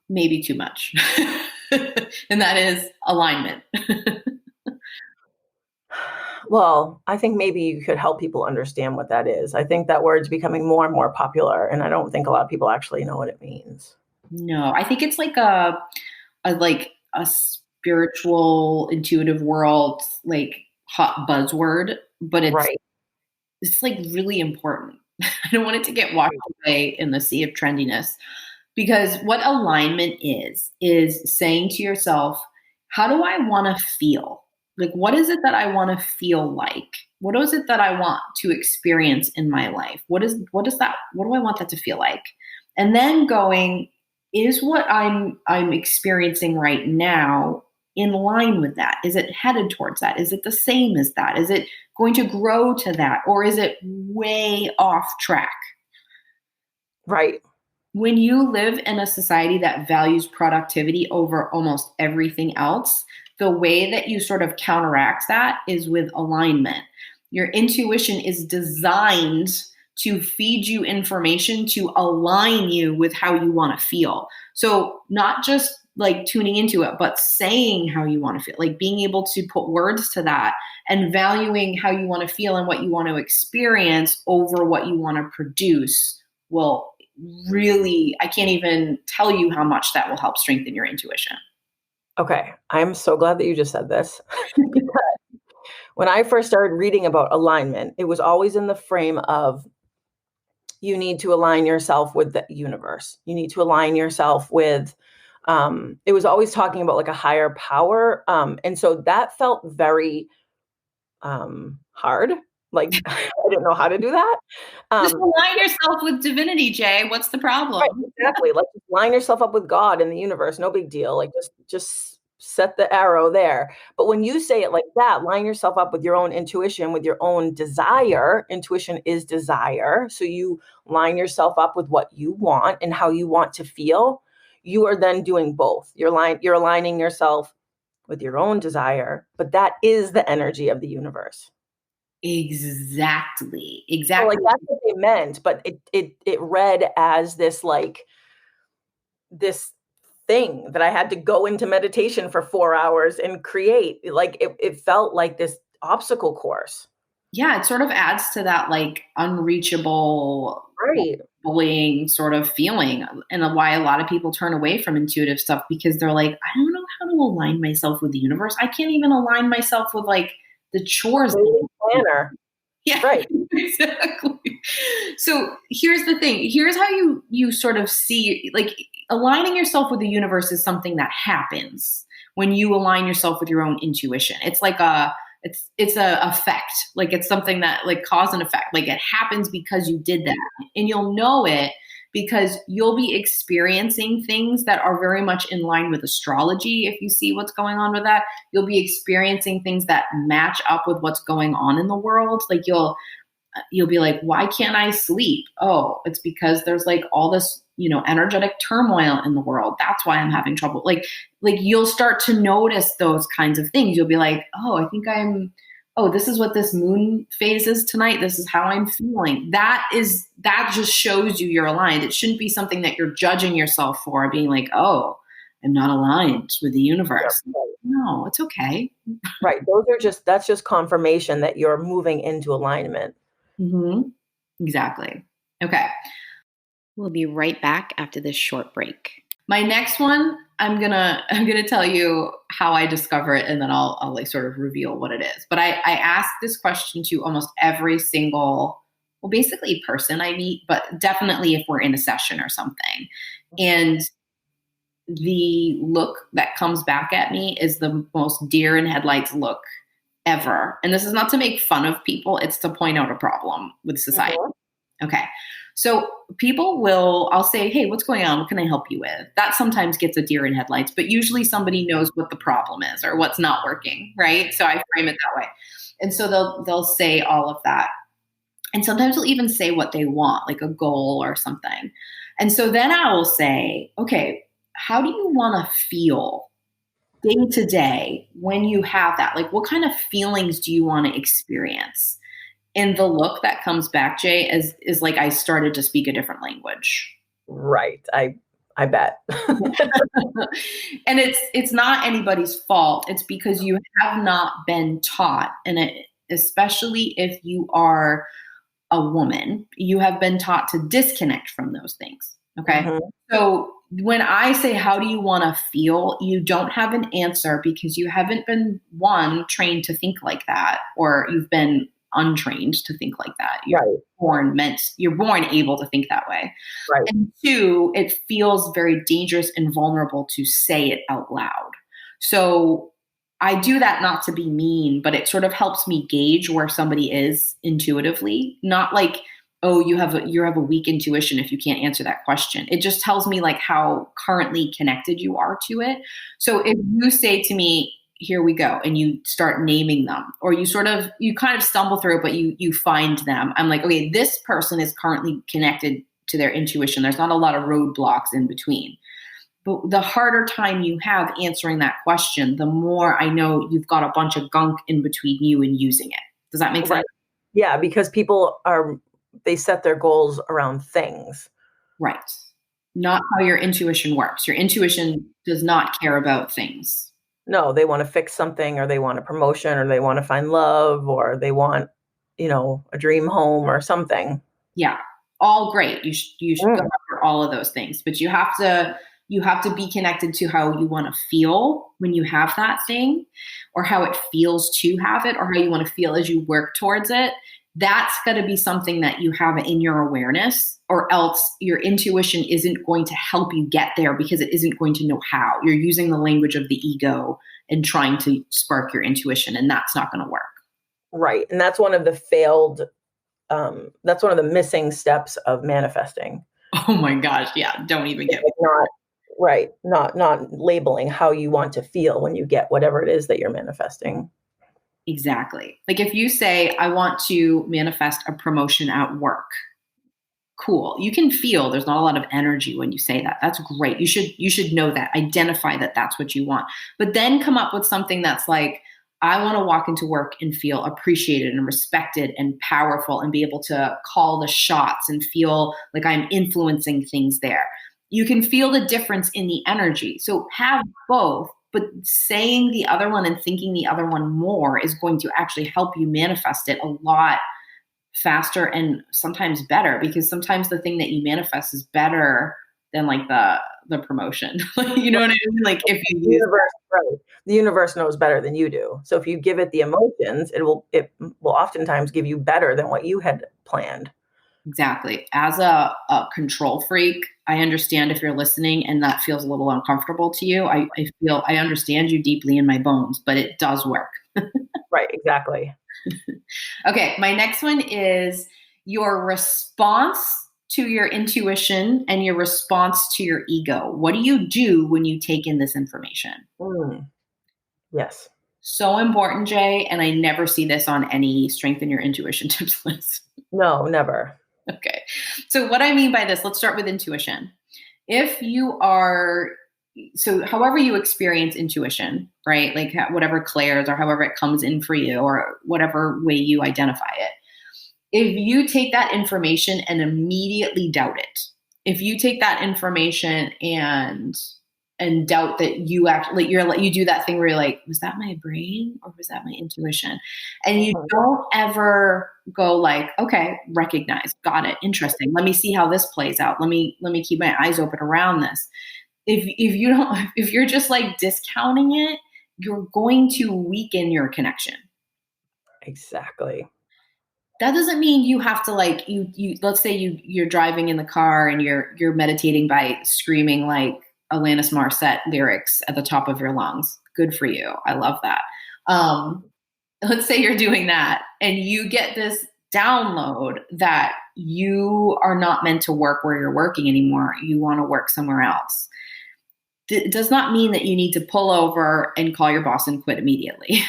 maybe too much, and that is alignment. Well, I think maybe you could help people understand what that is. I think that word's becoming more and more popular, and I don't think a lot of people actually know what it means. No, I think it's like a spiritual, intuitive world, like hot buzzword, but Right. it's like really important. I don't want it to get washed away in the sea of trendiness, because what alignment is saying to yourself, how do I want to feel? Like, what is it that I want to feel like? What is it that I want to experience in my life? What do I want that to feel like? And then going, is what I'm experiencing right now in line with that? Is it headed towards that? Is it the same as that? Is it going to grow to that? Or is it way off track? Right. When you live in a society that values productivity over almost everything else, the way that you sort of counteract that is with alignment. Your intuition is designed to feed you information to align you with how you want to feel. So, not just like tuning into it, but saying how you want to feel, like being able to put words to that and valuing how you want to feel and what you want to experience over what you want to produce will really, I can't even tell you how much that will help strengthen your intuition. Okay. I'm so glad that you just said this. Because when I first started reading about alignment, it was always in the frame of you need to align yourself with the universe. You need to align yourself with, it was always talking about like a higher power. And so that felt very hard. Like I didn't know how to do that. Just align yourself with divinity, Jay. What's the problem? Right, exactly. Like just line yourself up with God and the universe. No big deal. Like just set the arrow there. But when you say it like that, line yourself up with your own intuition, with your own desire. Intuition is desire. So you line yourself up with what you want and how you want to feel. You are then doing both. You're aligning yourself with your own desire, but that is the energy of the universe. Exactly. So Exactly. like that's what they meant, but it read as this like this thing that I had to go into meditation for 4 hours and create. Like it felt like this obstacle course. Yeah, it sort of adds to that like unreachable Right. bullying sort of feeling, and why a lot of people turn away from intuitive stuff because they're like, I don't know how to align myself with the universe. I can't even align myself with like the chores. Planner. Yeah, right. Exactly. So here's the thing. Here's how you sort of see, like, aligning yourself with the universe is something that happens when you align yourself with your own intuition. It's like it's a effect. Like it's something that like cause and effect. Like it happens because you did that, and you'll know it because you'll be experiencing things that are very much in line with astrology. If you see what's going on with that, you'll be experiencing things that match up with what's going on in the world. Like you'll be like, why can't I sleep? Oh, it's because there's like all this, energetic turmoil in the world. That's why I'm having trouble. Like you'll start to notice those kinds of things. You'll be like, oh, this is what this moon phase is tonight. This is how I'm feeling. That just shows you're aligned. It shouldn't be something that you're judging yourself for, being like, oh, I'm not aligned with the universe. Yeah, right. No, it's okay. Right. That's just confirmation that you're moving into alignment. Mm-hmm. Exactly. Okay. We'll be right back after this short break. My next one, I'm gonna tell you how I discover it, and then I'll like sort of reveal what it is. But I ask this question to almost every single, well, basically person I meet, but definitely if we're in a session or something. And the look that comes back at me is the most deer in headlights look ever. And this is not to make fun of people, it's to point out a problem with society. Mm-hmm. Okay. So I'll say, hey, what's going on? What can I help you with? That sometimes gets a deer in headlights, but usually somebody knows what the problem is or what's not working, right? So I frame it that way. And so they'll say all of that. And sometimes they'll even say what they want, like a goal or something. And so then I will say, okay, how do you want to feel day to day when you have that? Like, what kind of feelings do you want to experience? And the look that comes back, Jay, is like I started to speak a different language. Right. I bet. And it's not anybody's fault. It's because you have not been taught, and especially if you are a woman, you have been taught to disconnect from those things. Okay. Mm-hmm. So when I say, how do you want to feel? You don't have an answer because you haven't been, one, trained to think like that, or you've been untrained to think like that. You're born able to think that way. Right. And two, it feels very dangerous and vulnerable to say it out loud. So I do that not to be mean, but it sort of helps me gauge where somebody is intuitively. Not like, oh, you have a weak intuition if you can't answer that question. It just tells me like how currently connected you are to it. So if you say to me, here we go, and you start naming them, or you kind of stumble through it, but you find them. I'm like, okay, this person is currently connected to their intuition. There's not a lot of roadblocks in between. But the harder time you have answering that question, the more I know you've got a bunch of gunk in between you and using it. Does that make sense? Right. Yeah, because they set their goals around things. Right. Not how your intuition works. Your intuition does not care about things. No, they want to fix something, or they want a promotion, or they want to find love, or they want, a dream home or something. Yeah. All great. You should go after all of those things, but you have to be connected to how you want to feel when you have that thing, or how it feels to have it, or how you want to feel as you work towards it. That's got to be something that you have in your awareness, or else your intuition isn't going to help you get there because it isn't going to know how. You're using the language of the ego and trying to spark your intuition, and that's not going to work. Right. And that's one of the missing steps of manifesting. Oh my gosh. Yeah. Don't even get me. Not labeling how you want to feel when you get whatever it is that you're manifesting. Exactly. Like if you say, I want to manifest a promotion at work. Cool. You can feel there's not a lot of energy when you say that. That's great. You should know that. Identify that that's what you want. But then come up with something that's like, I want to walk into work and feel appreciated and respected and powerful and be able to call the shots and feel like I'm influencing things there. You can feel the difference in the energy. So have both, but saying the other one and thinking the other one more is going to actually help you manifest it a lot faster and sometimes better, because sometimes the thing that you manifest is better than like the promotion. You know what I mean? Like if you the universe knows better than you do. So if you give it the emotions, it will oftentimes give you better than what you had planned. Exactly. As a control freak, I understand if you're listening and that feels a little uncomfortable to you. I understand you deeply in my bones, but it does work. Right, exactly. Okay, my next one is your response to your intuition and your response to your ego. What do you do when you take in this information? Yes. So important, Jay, and I never see this on any strengthen your intuition tips list. No, never. Okay. So what I mean by this, let's start with intuition. So however you experience intuition, right? Like whatever clairs or however it comes in for you or whatever way you identify it. If you take that information and immediately doubt it, if you take that information and doubt that you actually, you do that thing where you're like, was that my brain or was that my intuition? And you don't ever go like, okay, recognize, got it, interesting. Let me see how this plays out. Let me keep my eyes open around this. If you're just like discounting it, you're going to weaken your connection. Exactly. That doesn't mean you have to like you let's say you're driving in the car and you're meditating by screaming like Alanis Morissette lyrics at the top of your lungs. Good for you. I love that. Let's say you're doing that and you get this download that you are not meant to work where you're working anymore. You want to work somewhere else. It does not mean that you need to pull over and call your boss and quit immediately.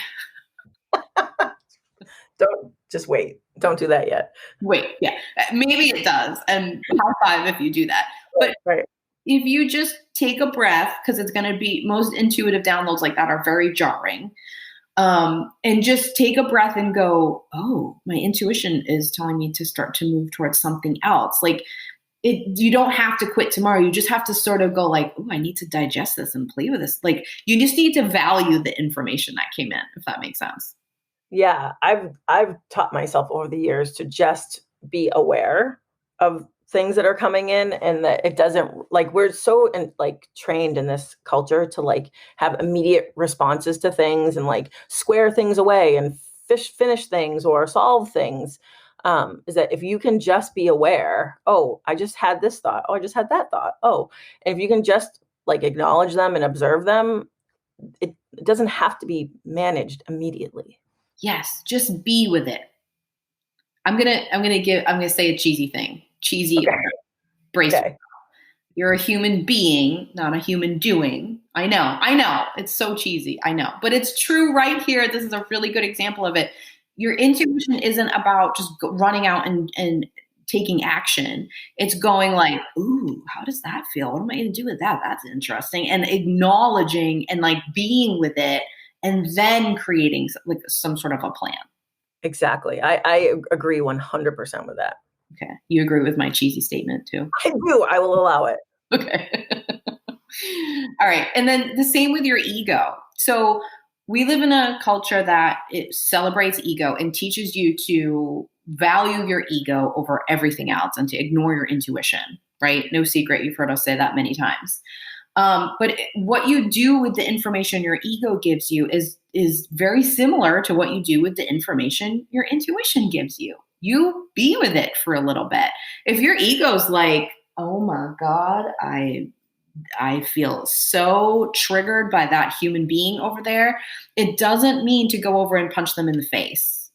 Don't just wait. Don't do that yet. Wait, yeah. Maybe it does. And high five if you do that. But if you just take a breath, because it's going to be, most intuitive downloads like that are very jarring. And just take a breath and go, oh, my intuition is telling me to start to move towards something else. Like you don't have to quit tomorrow. You just have to sort of go like, oh, I need to digest this and play with this. Like you just need to value the information that came in, if that makes sense. Yeah, I've taught myself over the years to just be aware of things that are coming in, and that it doesn't, like, we're so trained in this culture to like have immediate responses to things and like square things away and finish things or solve things. Is that if you can just be aware, oh, I just had this thought, oh, I just had that thought, oh, and if you can just like acknowledge them and observe them, it doesn't have to be managed immediately. Yes, just be with it. I'm gonna say a cheesy thing. Cheesy. Okay. Brace. Okay. You're a human being, not a human doing. I know. It's so cheesy. I know. But it's true right here. This is a really good example of it. Your intuition isn't about just running out and taking action. It's going like, ooh, how does that feel? What am I going to do with that? That's interesting. And acknowledging and like being with it and then creating like some sort of a plan. Exactly. I agree 100% with that. Okay. You agree with my cheesy statement too? I do. I will allow it. Okay. All right. And then the same with your ego. So we live in a culture that it celebrates ego and teaches you to value your ego over everything else and to ignore your intuition, right? No secret. You've heard us say that many times. But what you do with the information your ego gives you is very similar to what you do with the information your intuition gives you. You be with it for a little bit. If your ego's like, oh my God, I feel so triggered by that human being over there, it doesn't mean to go over and punch them in the face.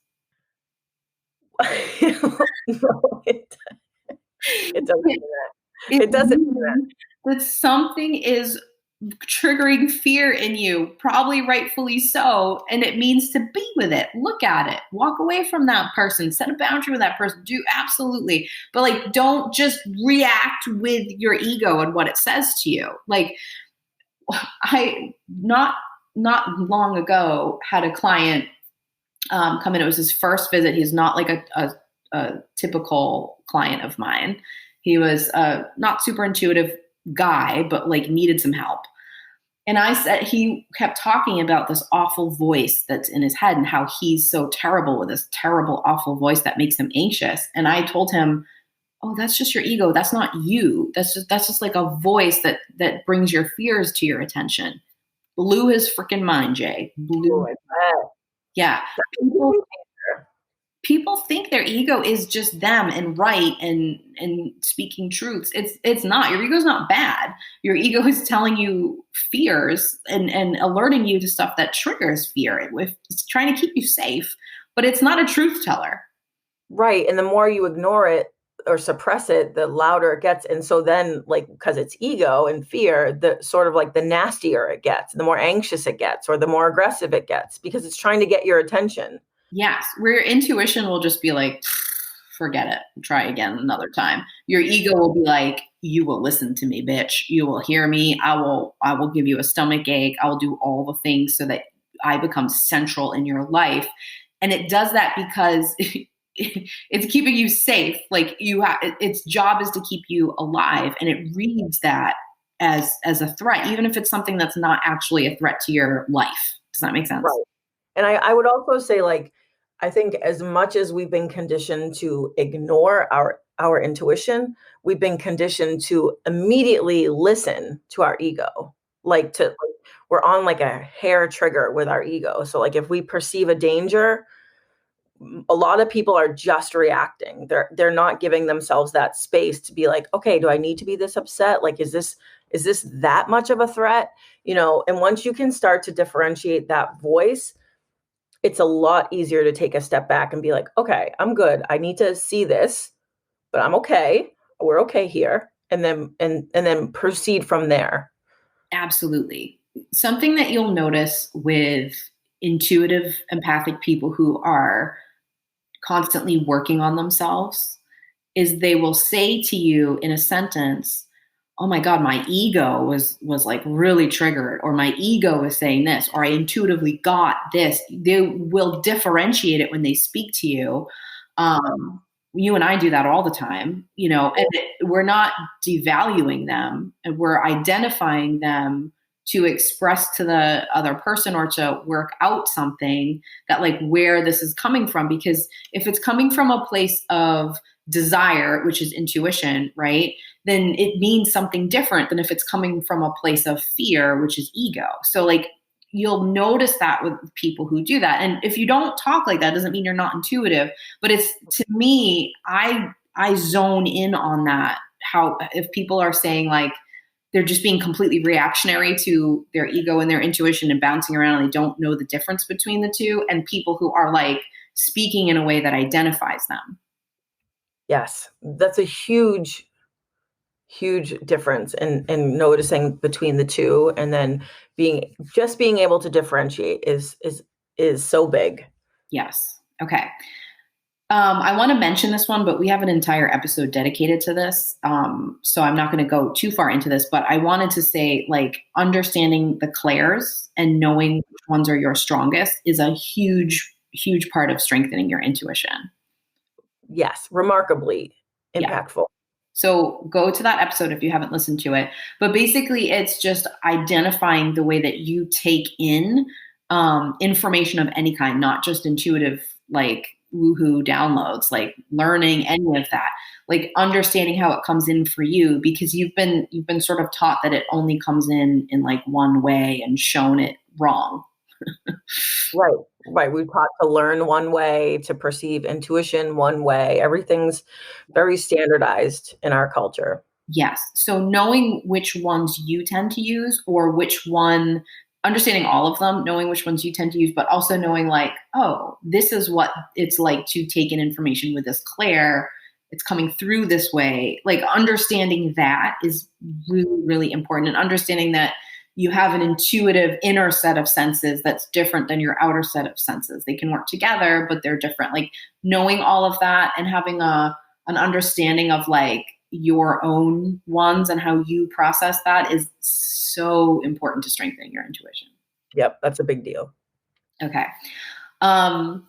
No, it doesn't do that. It doesn't do that. That something is triggering fear in you, probably rightfully so, and it means to be with it. Look at it. Walk away from that person. Set a boundary with that person. Do absolutely. But like don't just react with your ego and what it says to you. Like I not long ago had a client come in. It was his first visit. He's not like a typical client of mine. He was not super intuitive guy, but like needed some help. And I said, he kept talking about this awful voice that's in his head and how he's so terrible with this terrible, awful voice that makes him anxious. And I told him, oh, that's just your ego. That's not you. That's just like a voice that brings your fears to your attention. Blew his freaking mind, Jay. Blew it. Yeah. People think their ego is just them and right and speaking truths. It's not. Your ego's not bad. Your ego is telling you fears and alerting you to stuff that triggers fear. It's trying to keep you safe, but it's not a truth teller. Right. And the more you ignore it or suppress it, the louder it gets. And so then like, because it's ego and fear, the sort of like the nastier it gets, the more anxious it gets, or the more aggressive it gets, because it's trying to get your attention. Yes, where your intuition will just be like, forget it, try again another time. Your ego will be like, you will listen to me, bitch. You will hear me. I will give you a stomach ache. I will do all the things so that I become central in your life. And it does that because it's keeping you safe. Like its job is to keep you alive. And it reads that as a threat, even if it's something that's not actually a threat to your life. Does that make sense? Right. And I would also say, like, I think as much as we've been conditioned to ignore our intuition, we've been conditioned to immediately listen to our ego. We're on like a hair trigger with our ego. So like if we perceive a danger, a lot of people are just reacting. They're not giving themselves that space to be like, okay, do I need to be this upset? Like, is this that much of a threat? And once you can start to differentiate that voice, it's a lot easier to take a step back and be like, okay, I'm good. I need to see this, but I'm okay. We're okay here. And then proceed from there. Absolutely. Something that you'll notice with intuitive, empathic people who are constantly working on themselves is they will say to you in a sentence, oh my God, my ego was like really triggered, or my ego is saying this, or I intuitively got this. They will differentiate it when they speak to you. You and I do that all the time, and we're not devaluing them, and we're identifying them to express to the other person or to work out something that like where this is coming from. Because if it's coming from a place of desire, which is intuition, right, then it means something different than if it's coming from a place of fear, which is ego. So like you'll notice that with people who do that. And if you don't talk like that, doesn't mean you're not intuitive. But it's, to me, I zone in on that. How if people are saying like they're just being completely reactionary to their ego and their intuition and bouncing around and they don't know the difference between the two, and people who are like speaking in a way that identifies them. Yes, that's a huge difference in noticing between the two, and then being able to differentiate is so big. Yes. Okay. I want to mention this one, but we have an entire episode dedicated to this. So I'm not going to go too far into this, but I wanted to say, like, understanding the clairs and knowing which ones are your strongest is a huge, huge part of strengthening your intuition. Yes, remarkably impactful. Yeah. So go to that episode if you haven't listened to it. But basically, it's just identifying the way that you take in information of any kind, not just intuitive, like woohoo downloads, like learning any of that, like understanding how it comes in for you, because you've been sort of taught that it only comes in like one way and shown it wrong. Right. We're taught to learn one way, to perceive intuition one way. Everything's very standardized in our culture. Yes. So knowing which ones you tend to use, or which one, understanding all of them, knowing which ones you tend to use, but also knowing, like, oh, this is what it's like to take in information with this clair. It's coming through this way. Like, understanding that is really, really important. And understanding that you have an intuitive inner set of senses that's different than your outer set of senses. They can work together, but they're different. Like, knowing all of that and having an understanding of, like, your own ones and how you process that is so important to strengthening your intuition. Yep, that's a big deal. Okay. I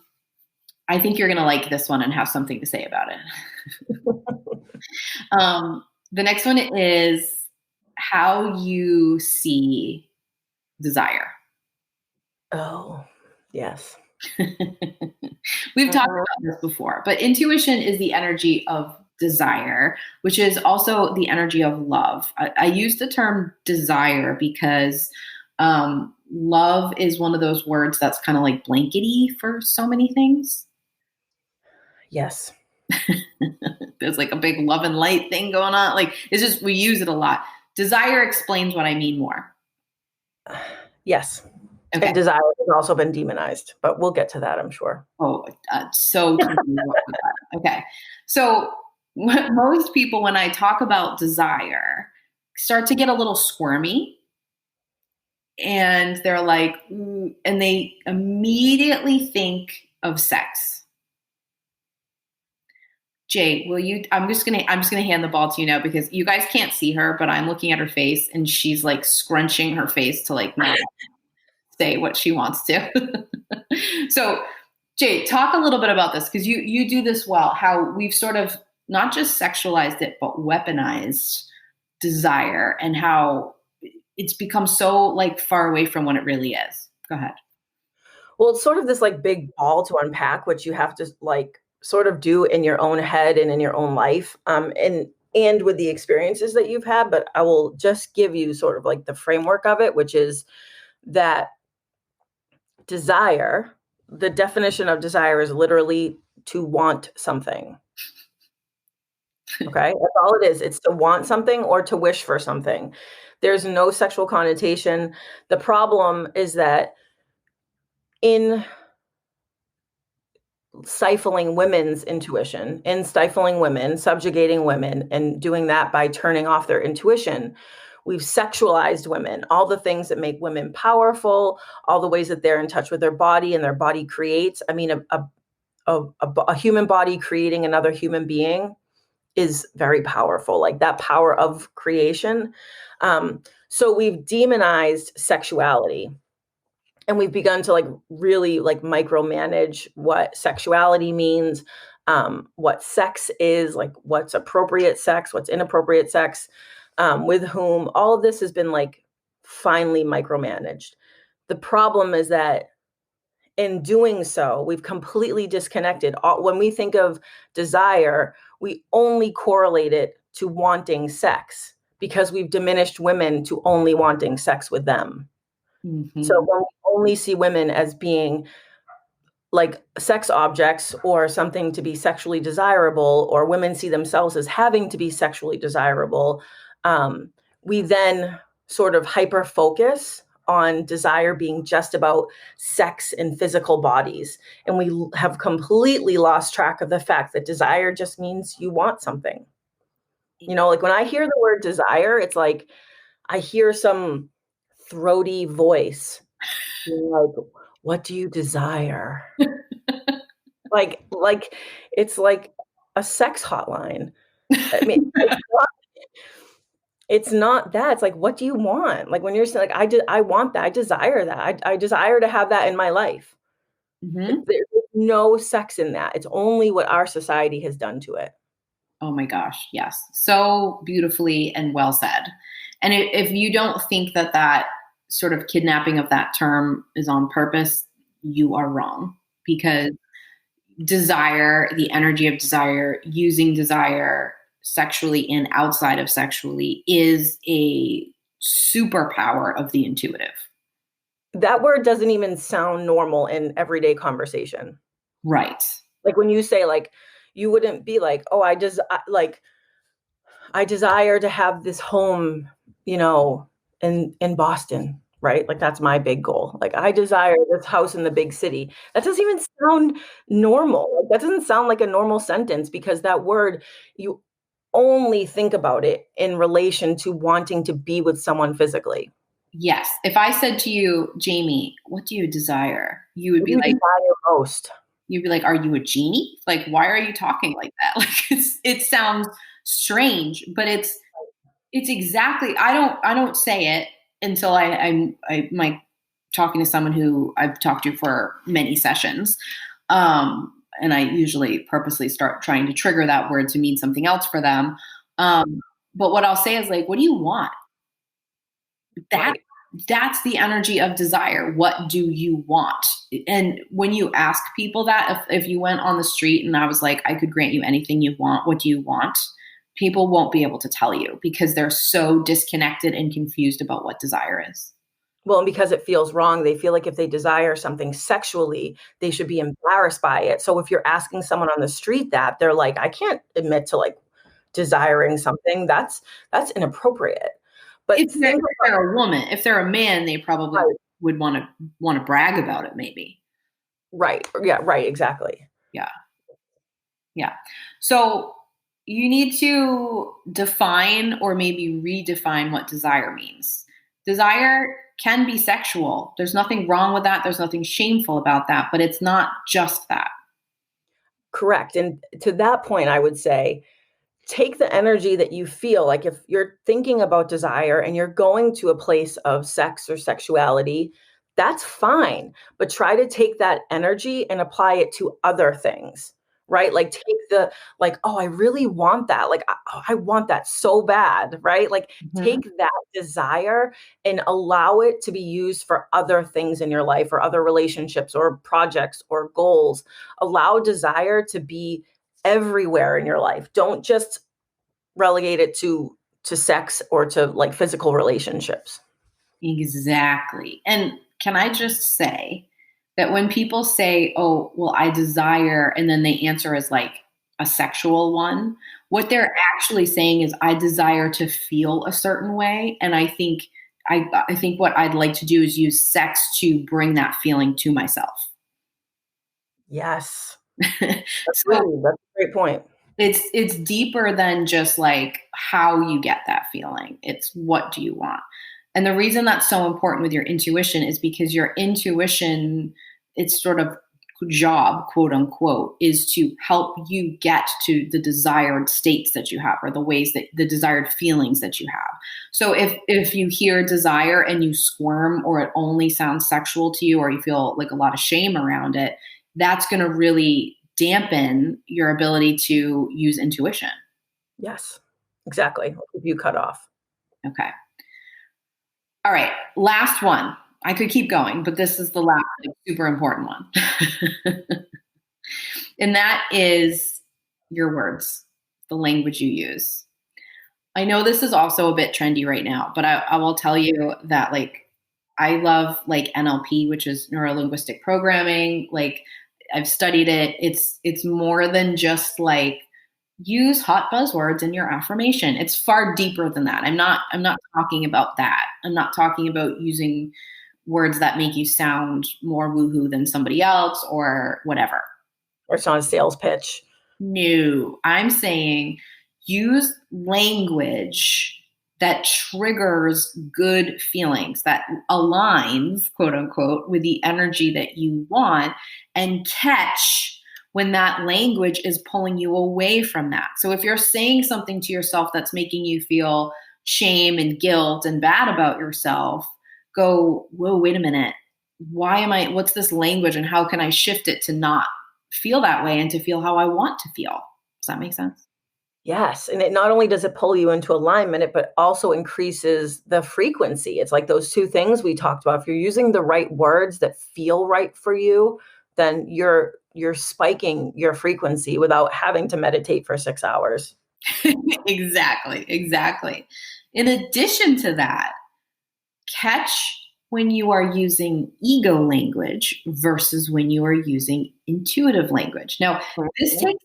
think you're going to like this one and have something to say about it. The next one is how you see desire. Oh, yes. We've talked about this before, but intuition is the energy of desire, which is also the energy of love. I use the term desire because love is one of those words that's kind of like blankety for so many things. Yes. There's like a big love and light thing going on. Like, it's just, we use it a lot. Desire explains what I mean more. Yes. Okay. And desire has also been demonized, but we'll get to that, I'm sure. Oh, so okay. So most people, when I talk about desire, start to get a little squirmy, and they're like, and they immediately think of sex. Jay, will you? I'm just gonna hand the ball to you now, because you guys can't see her, but I'm looking at her face, and she's like scrunching her face to like not say what she wants to. So, Jay, talk a little bit about this, because you do this well. How we've sort of not just sexualized it, but weaponized desire, and how it's become so like far away from what it really is. Go ahead. Well, it's sort of this like big ball to unpack, which you have to like sort of do in your own head and in your own life, and with the experiences that you've had. But I will just give you sort of like the framework of it, which is that desire, the definition of desire is literally to want something. Okay, that's all it is. It's to want something or to wish for something. There's no sexual connotation. The problem is that in stifling women's intuition, in stifling women, subjugating women, and doing that by turning off their intuition, we've sexualized women. All the things that make women powerful, all the ways that they're in touch with their body and their body creates. I mean, a human body creating another human being is very powerful, like that power of creation. So we've demonized sexuality, and we've begun to like really like micromanage what sexuality means, what sex is, like what's appropriate sex, what's inappropriate sex, with whom. All of this has been like finely micromanaged. The problem is that in doing so, we've completely disconnected. When we think of desire, we only correlate it to wanting sex, because we've diminished women to only wanting sex with them. Mm-hmm. So when we only see women as being like sex objects or something to be sexually desirable, or women see themselves as having to be sexually desirable, we then sort of hyper focus on desire being just about sex and physical bodies. And we have completely lost track of the fact that desire just means you want something. You know, like when I hear the word desire, it's like I hear some throaty voice being like, what do you desire? Like it's like a sex hotline. I mean, it's not that. It's like, what do you want? Like when you're saying, like, I want that. I desire that. I desire to have that in my life. Mm-hmm. There's no sex in that. It's only what our society has done to it. Oh my gosh, yes. So beautifully and well said. And if you don't think that that sort of kidnapping of that term is on purpose, you are wrong because desire, the energy of desire, using desire sexually and outside of sexually is a superpower of the intuitive. That word doesn't even sound normal in everyday conversation. Right. Like when you say, like, you wouldn't be like, oh, I desire to have this home, you know, in Boston, right? Like that's my big goal. Like I desire this house in the big city. That doesn't even sound normal. That doesn't sound like a normal sentence because that word, you only think about it in relation to wanting to be with someone physically. Yes. If I said to you, Jamie, what do you desire? You would What be do you like, desire most? you'd be like, are you a genie? Like, why are you talking like that? Like it sounds strange, but it's exactly, I don't say it until I'm like talking to someone who I've talked to for many sessions. And I usually purposely start trying to trigger that word to mean something else for them. But what I'll say is like, what do you want? That Right. that's the energy of desire. What do you want? And when you ask people that, if you went on the street and I was like, I could grant you anything you want, what do you want? People won't be able to tell you because they're so disconnected and confused about what desire is. Well, and because it feels wrong, they feel like if they desire something sexually, they should be embarrassed by it. So if you're asking someone on the street that, they're like, I can't admit to like desiring something. That's inappropriate. But think If they're a woman, if they're a man, they probably about would want to brag about it, maybe. right. Yeah, right, exactly. Yeah, yeah. So you need to define or maybe redefine what desire means. Desire can be sexual. There's nothing wrong with that. There's nothing shameful about that, but it's not just that. Correct. And to that point, I would say take the energy that you feel like if you're thinking about desire and you're going to a place of sex or sexuality, that's fine. But try to take that energy and apply it to other things, right? Like take the, like, oh, I really want that. Like, I want that so bad, right? Like Mhm. take that desire and allow it to be used for other things in your life or other relationships or projects or goals. Allow desire to be everywhere in your life. Don't just relegate it to sex or to like physical relationships. Exactly. And can I just say that when people say, oh, well, I desire, and then they answer as like a sexual one, what they're actually saying is, I desire to feel a certain way. And I think what I'd like to do is use sex to bring that feeling to myself. Yes. So Agreed. That's a great point. it's deeper than just like how you get that feeling. It's what do you want? And the reason that's so important with your intuition is because your intuition, its sort of job, quote unquote, is to help you get to the desired states that you have or the ways that the desired feelings that you have. So if you hear desire and you squirm or it only sounds sexual to you or you feel like a lot of shame around it, that's going to really dampen your ability to use intuition. Yes. Exactly. If you cut off. Okay. All right. Last one. I could keep going, but this is the last like, super important one. And that is your words, the language you use. I know this is also a bit trendy right now, but I will tell you that like I love like NLP, which is neuro linguistic programming. Like I've studied it. It's more than just like use hot buzzwords in your affirmation. It's far deeper than that. I'm not talking about that. I'm not talking about using words that make you sound more woohoo than somebody else or whatever. Or it's not a sales pitch. No, I'm saying use language that triggers good feelings, that aligns, quote unquote, with the energy that you want, and catch when that language is pulling you away from that. So if you're saying something to yourself that's making you feel shame and guilt and bad about yourself, go, whoa, wait a minute. What's this language and how can I shift it to not feel that way and to feel how I want to feel? Does that make sense? Yes. And it not only does it pull you into alignment, but also increases the frequency. It's like those two things we talked about. If you're using the right words that feel right for you, then you're spiking your frequency without having to meditate for 6 hours. Exactly. In addition to that, catch when you are using ego language versus when you are using intuitive language. Now, this takes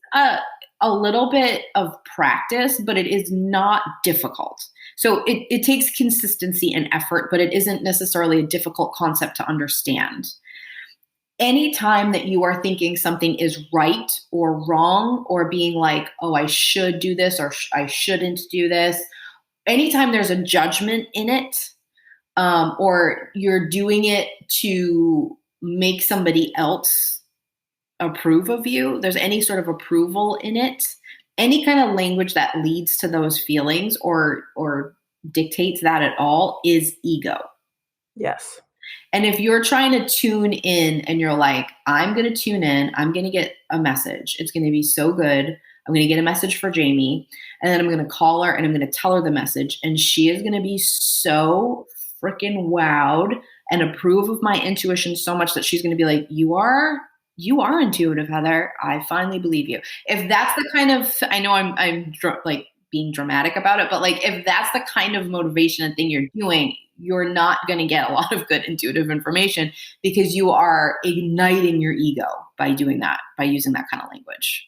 a little bit of practice, but it is not difficult. So it takes consistency and effort, but it isn't necessarily a difficult concept to understand. Anytime that you are thinking something is right or wrong, or being like, oh, I should do this or I shouldn't do this, anytime there's a judgment in it, or you're doing it to make somebody else approve of you, there's any sort of approval in it, any kind of language that leads to those feelings or dictates that at all is ego. Yes. And if you're trying to tune in and you're like, I'm going to tune in, I'm going to get a message. It's going to be so good. I'm going to get a message for Jamie, and then I'm going to call her and I'm going to tell her the message. And she is going to be so freaking wowed and approve of my intuition so much that she's going to be like, you are intuitive, Heather. I finally believe you. If that's the kind of, I know I'm like being dramatic about it, but like, if that's the kind of motivation and thing you're doing, you're not going to get a lot of good intuitive information because you are igniting your ego by doing that, by using that kind of language.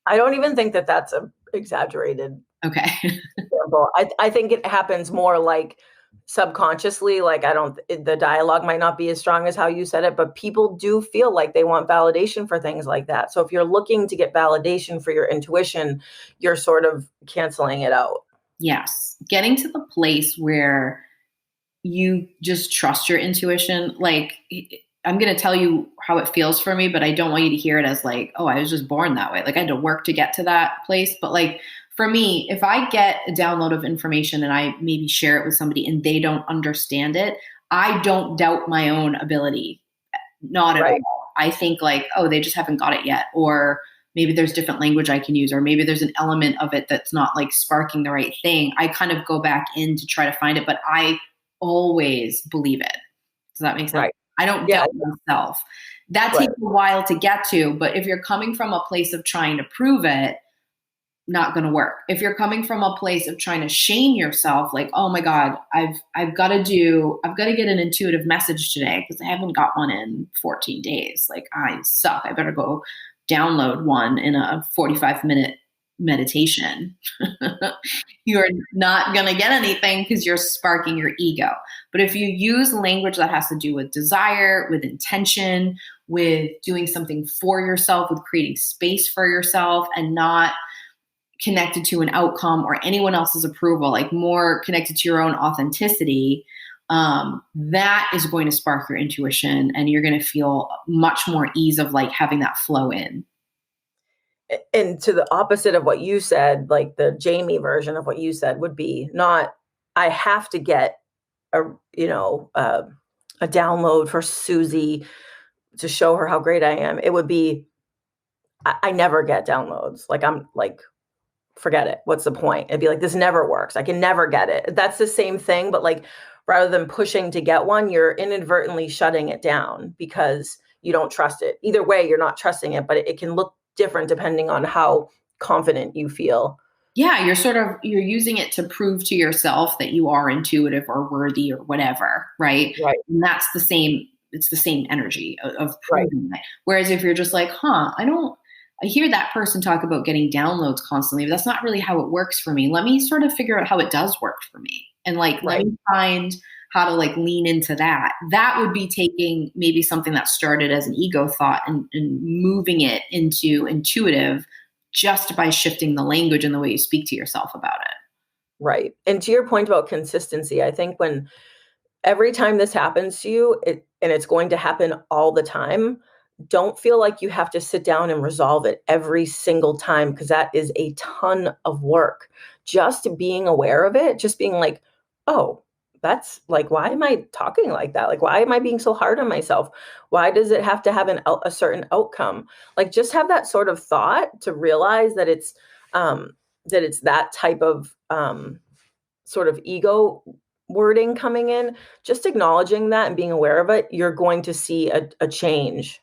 I don't even think that that's a exaggerated Okay. example. I think it happens more like subconsciously. Like the dialogue might not be as strong as how you said it, but people do feel like they want validation for things like that. So if you're looking to get validation for your intuition, you're sort of canceling it out. Yes. Getting to the place where you just trust your intuition. Like, I'm going to tell you how it feels for me, but I don't want you to hear it as like, oh, I was just born that way. Like, I had to work to get to that place. But like, for me, if I get a download of information and I maybe share it with somebody and they don't understand it, I don't doubt my own ability. Not at all. I think like, oh, they just haven't got it yet. Or maybe there's different language I can use, or maybe there's an element of it that's not like sparking the right thing. I kind of go back in to try to find it, but I always believe it. Does that make sense? Right. I don't doubt myself. That takes a while to get to, but if you're coming from a place of trying to prove it, not going to work. If you're coming from a place of trying to shame yourself, like, oh my God, I've got to get an intuitive message today because I haven't got one in 14 days. Like, I suck. I better go download one in a 45-minute meditation. You're not going to get anything because you're sparking your ego. But if you use language that has to do with desire, with intention, with doing something for yourself, with creating space for yourself, and not connected to an outcome or anyone else's approval, like more connected to your own authenticity, that is going to spark your intuition, and you're going to feel much more ease of like having that flow in. And to the opposite of what you said, like the Jamie version of what you said would be not, I have to get a download for Susie to show her how great I am. It would be, I never get downloads. Like, I'm like, forget it. What's the point? It'd be like, this never works. I can never get it. That's the same thing. But like, rather than pushing to get one, you're inadvertently shutting it down because you don't trust it. Either way, you're not trusting it, but it can look different depending on how confident you feel. Yeah, you're using it to prove to yourself that you are intuitive or worthy or whatever, right? Right. And it's the same energy of proving it. Whereas if you're just like, I I hear that person talk about getting downloads constantly, but that's not really how it works for me. Let me sort of figure out how it does work for me. And like, let Right. me find how to like lean into that. That would be taking maybe something that started as an ego thought and moving it into intuitive just by shifting the language and the way you speak to yourself about it. Right. And to your point about consistency, I think when every time this happens to you, and it's going to happen all the time, don't feel like you have to sit down and resolve it every single time, because that is a ton of work. Just being aware of it, just being like, oh, that's like, why am I talking like that? Like, why am I being so hard on myself? Why does it have to have a certain outcome? Like, just have that sort of thought to realize that it's that type of sort of ego wording coming in. Just acknowledging that and being aware of it, you're going to see a change.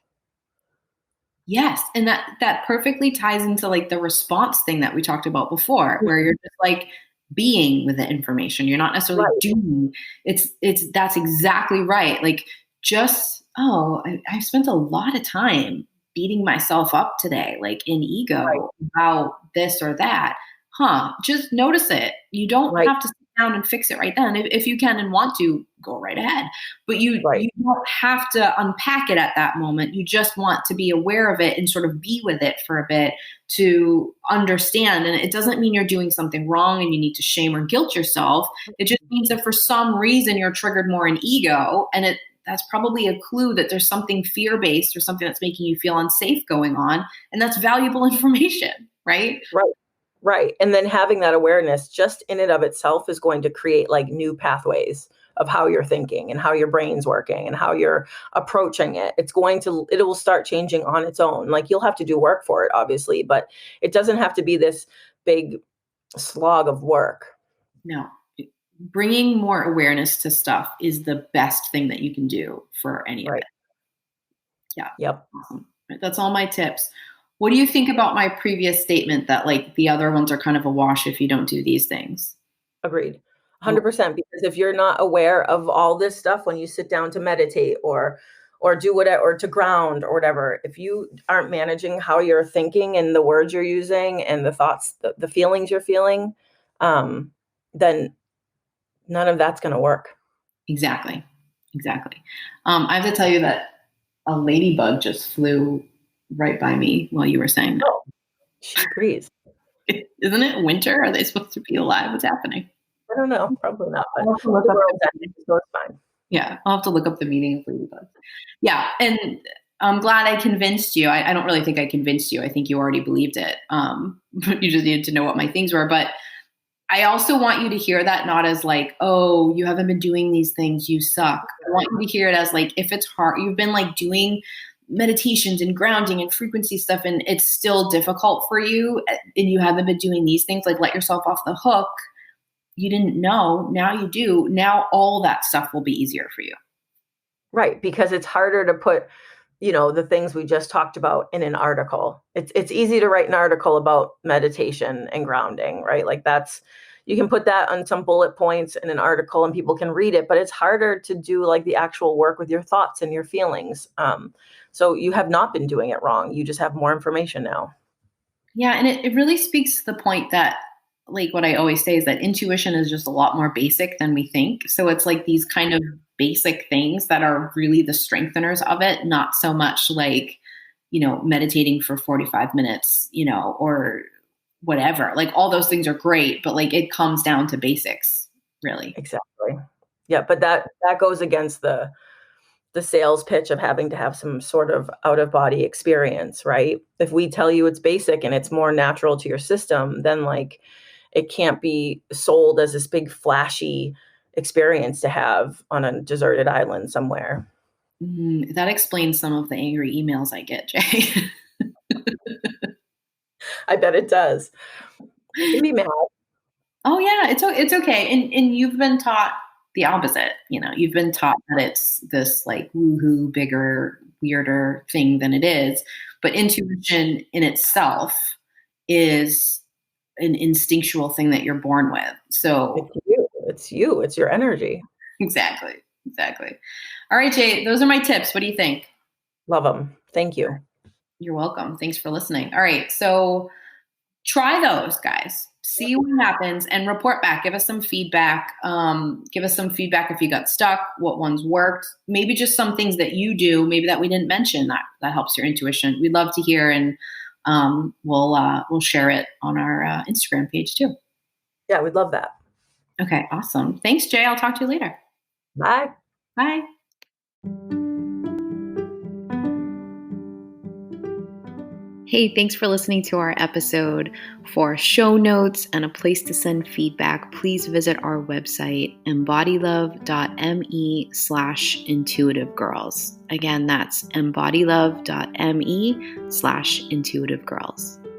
Yes, and that perfectly ties into like the response thing that we talked about before, where you're just like being with the information. You're not necessarily Right. doing. It's that's exactly right. Like just I've spent a lot of time beating myself up today, like in Right. ego about this or that. Huh? Just notice it. You don't Right. have to sit down and fix it right then. If you can and want to, go right ahead. But Right. you don't have to unpack it at that moment. You just want to be aware of it and sort of be with it for a bit to understand. And it doesn't mean you're doing something wrong and you need to shame or guilt yourself. It just means that for some reason you're triggered more in ego, and that's probably a clue that there's something fear-based or something that's making you feel unsafe going on, and that's valuable information, right? Right. Right. And then having that awareness just in and of itself is going to create like new pathways of how you're thinking and how your brain's working and how you're approaching it. It will start changing on its own. Like, you'll have to do work for it, obviously, but it doesn't have to be this big slog of work. No. Bringing more awareness to stuff is the best thing that you can do for any of Right. it. Yeah. Yep. Awesome. Right, that's all my tips. What do you think about my previous statement that like the other ones are kind of a wash if you don't do these things? Agreed. 100%. Because if you're not aware of all this stuff when you sit down to meditate or do whatever, or to ground or whatever, if you aren't managing how you're thinking and the words you're using and the thoughts, the feelings you're feeling, then none of that's going to work. Exactly. Exactly. I have to tell you that a ladybug just flew right by me while you were saying that. Oh, she agrees. Isn't it winter? Are they supposed to be alive? What's happening? I don't know. Probably not. But I'll have to look the up world's the ending, so it's fine. Yeah, I'll have to look up the meaning of ladybugs. Yeah, and I'm glad I convinced you. I don't really think I convinced you. I think you already believed it. You just needed to know what my things were. But I also want you to hear that not as like, oh, you haven't been doing these things, you suck. I want you to hear it as like, if it's hard, you've been like doing meditations and grounding and frequency stuff, and it's still difficult for you, and you haven't been doing these things, like let yourself off the hook. You didn't know, now you do. Now all that stuff will be easier for you. Right, because it's harder to put, the things we just talked about in an article. It's easy to write an article about meditation and grounding, right? Like, you can put that on some bullet points in an article and people can read it, but it's harder to do like the actual work with your thoughts and your feelings. So you have not been doing it wrong. You just have more information now. Yeah, and it really speaks to the point that, like, what I always say is that intuition is just a lot more basic than we think. So it's like these kind of basic things that are really the strengtheners of it, not so much like, meditating for 45 minutes, or whatever. Like, all those things are great, but like it comes down to basics, really. Exactly. Yeah, but that goes against the sales pitch of having to have some sort of out of body experience, right? If we tell you it's basic and it's more natural to your system, then like it can't be sold as this big flashy experience to have on a deserted island somewhere. That explains some of the angry emails I get, Jay. I bet it does. You can be mad. Oh yeah, it's okay. And you've been taught the opposite. You've been taught that it's this like woohoo, bigger, weirder thing than it is. But intuition in itself is an instinctual thing that you're born with. So It's you. It's your energy. exactly. All right, Jay, those are my tips. What do you think? Love them. Thank you. You're welcome. Thanks for listening. All right. So try those, guys. See what happens and report back. Give us some feedback. Give us some feedback if you got stuck, what ones worked, maybe just some things that you do, maybe that we didn't mention that helps your intuition. We'd love to hear, and we'll share it on our Instagram page too. Yeah, we'd love that. Okay, awesome. Thanks, Jay. I'll talk to you later. Bye. Bye. Hey, thanks for listening to our episode. For show notes and a place to send feedback, please visit our website, embodylove.me/intuitivegirls. Again, that's embodylove.me/intuitivegirls.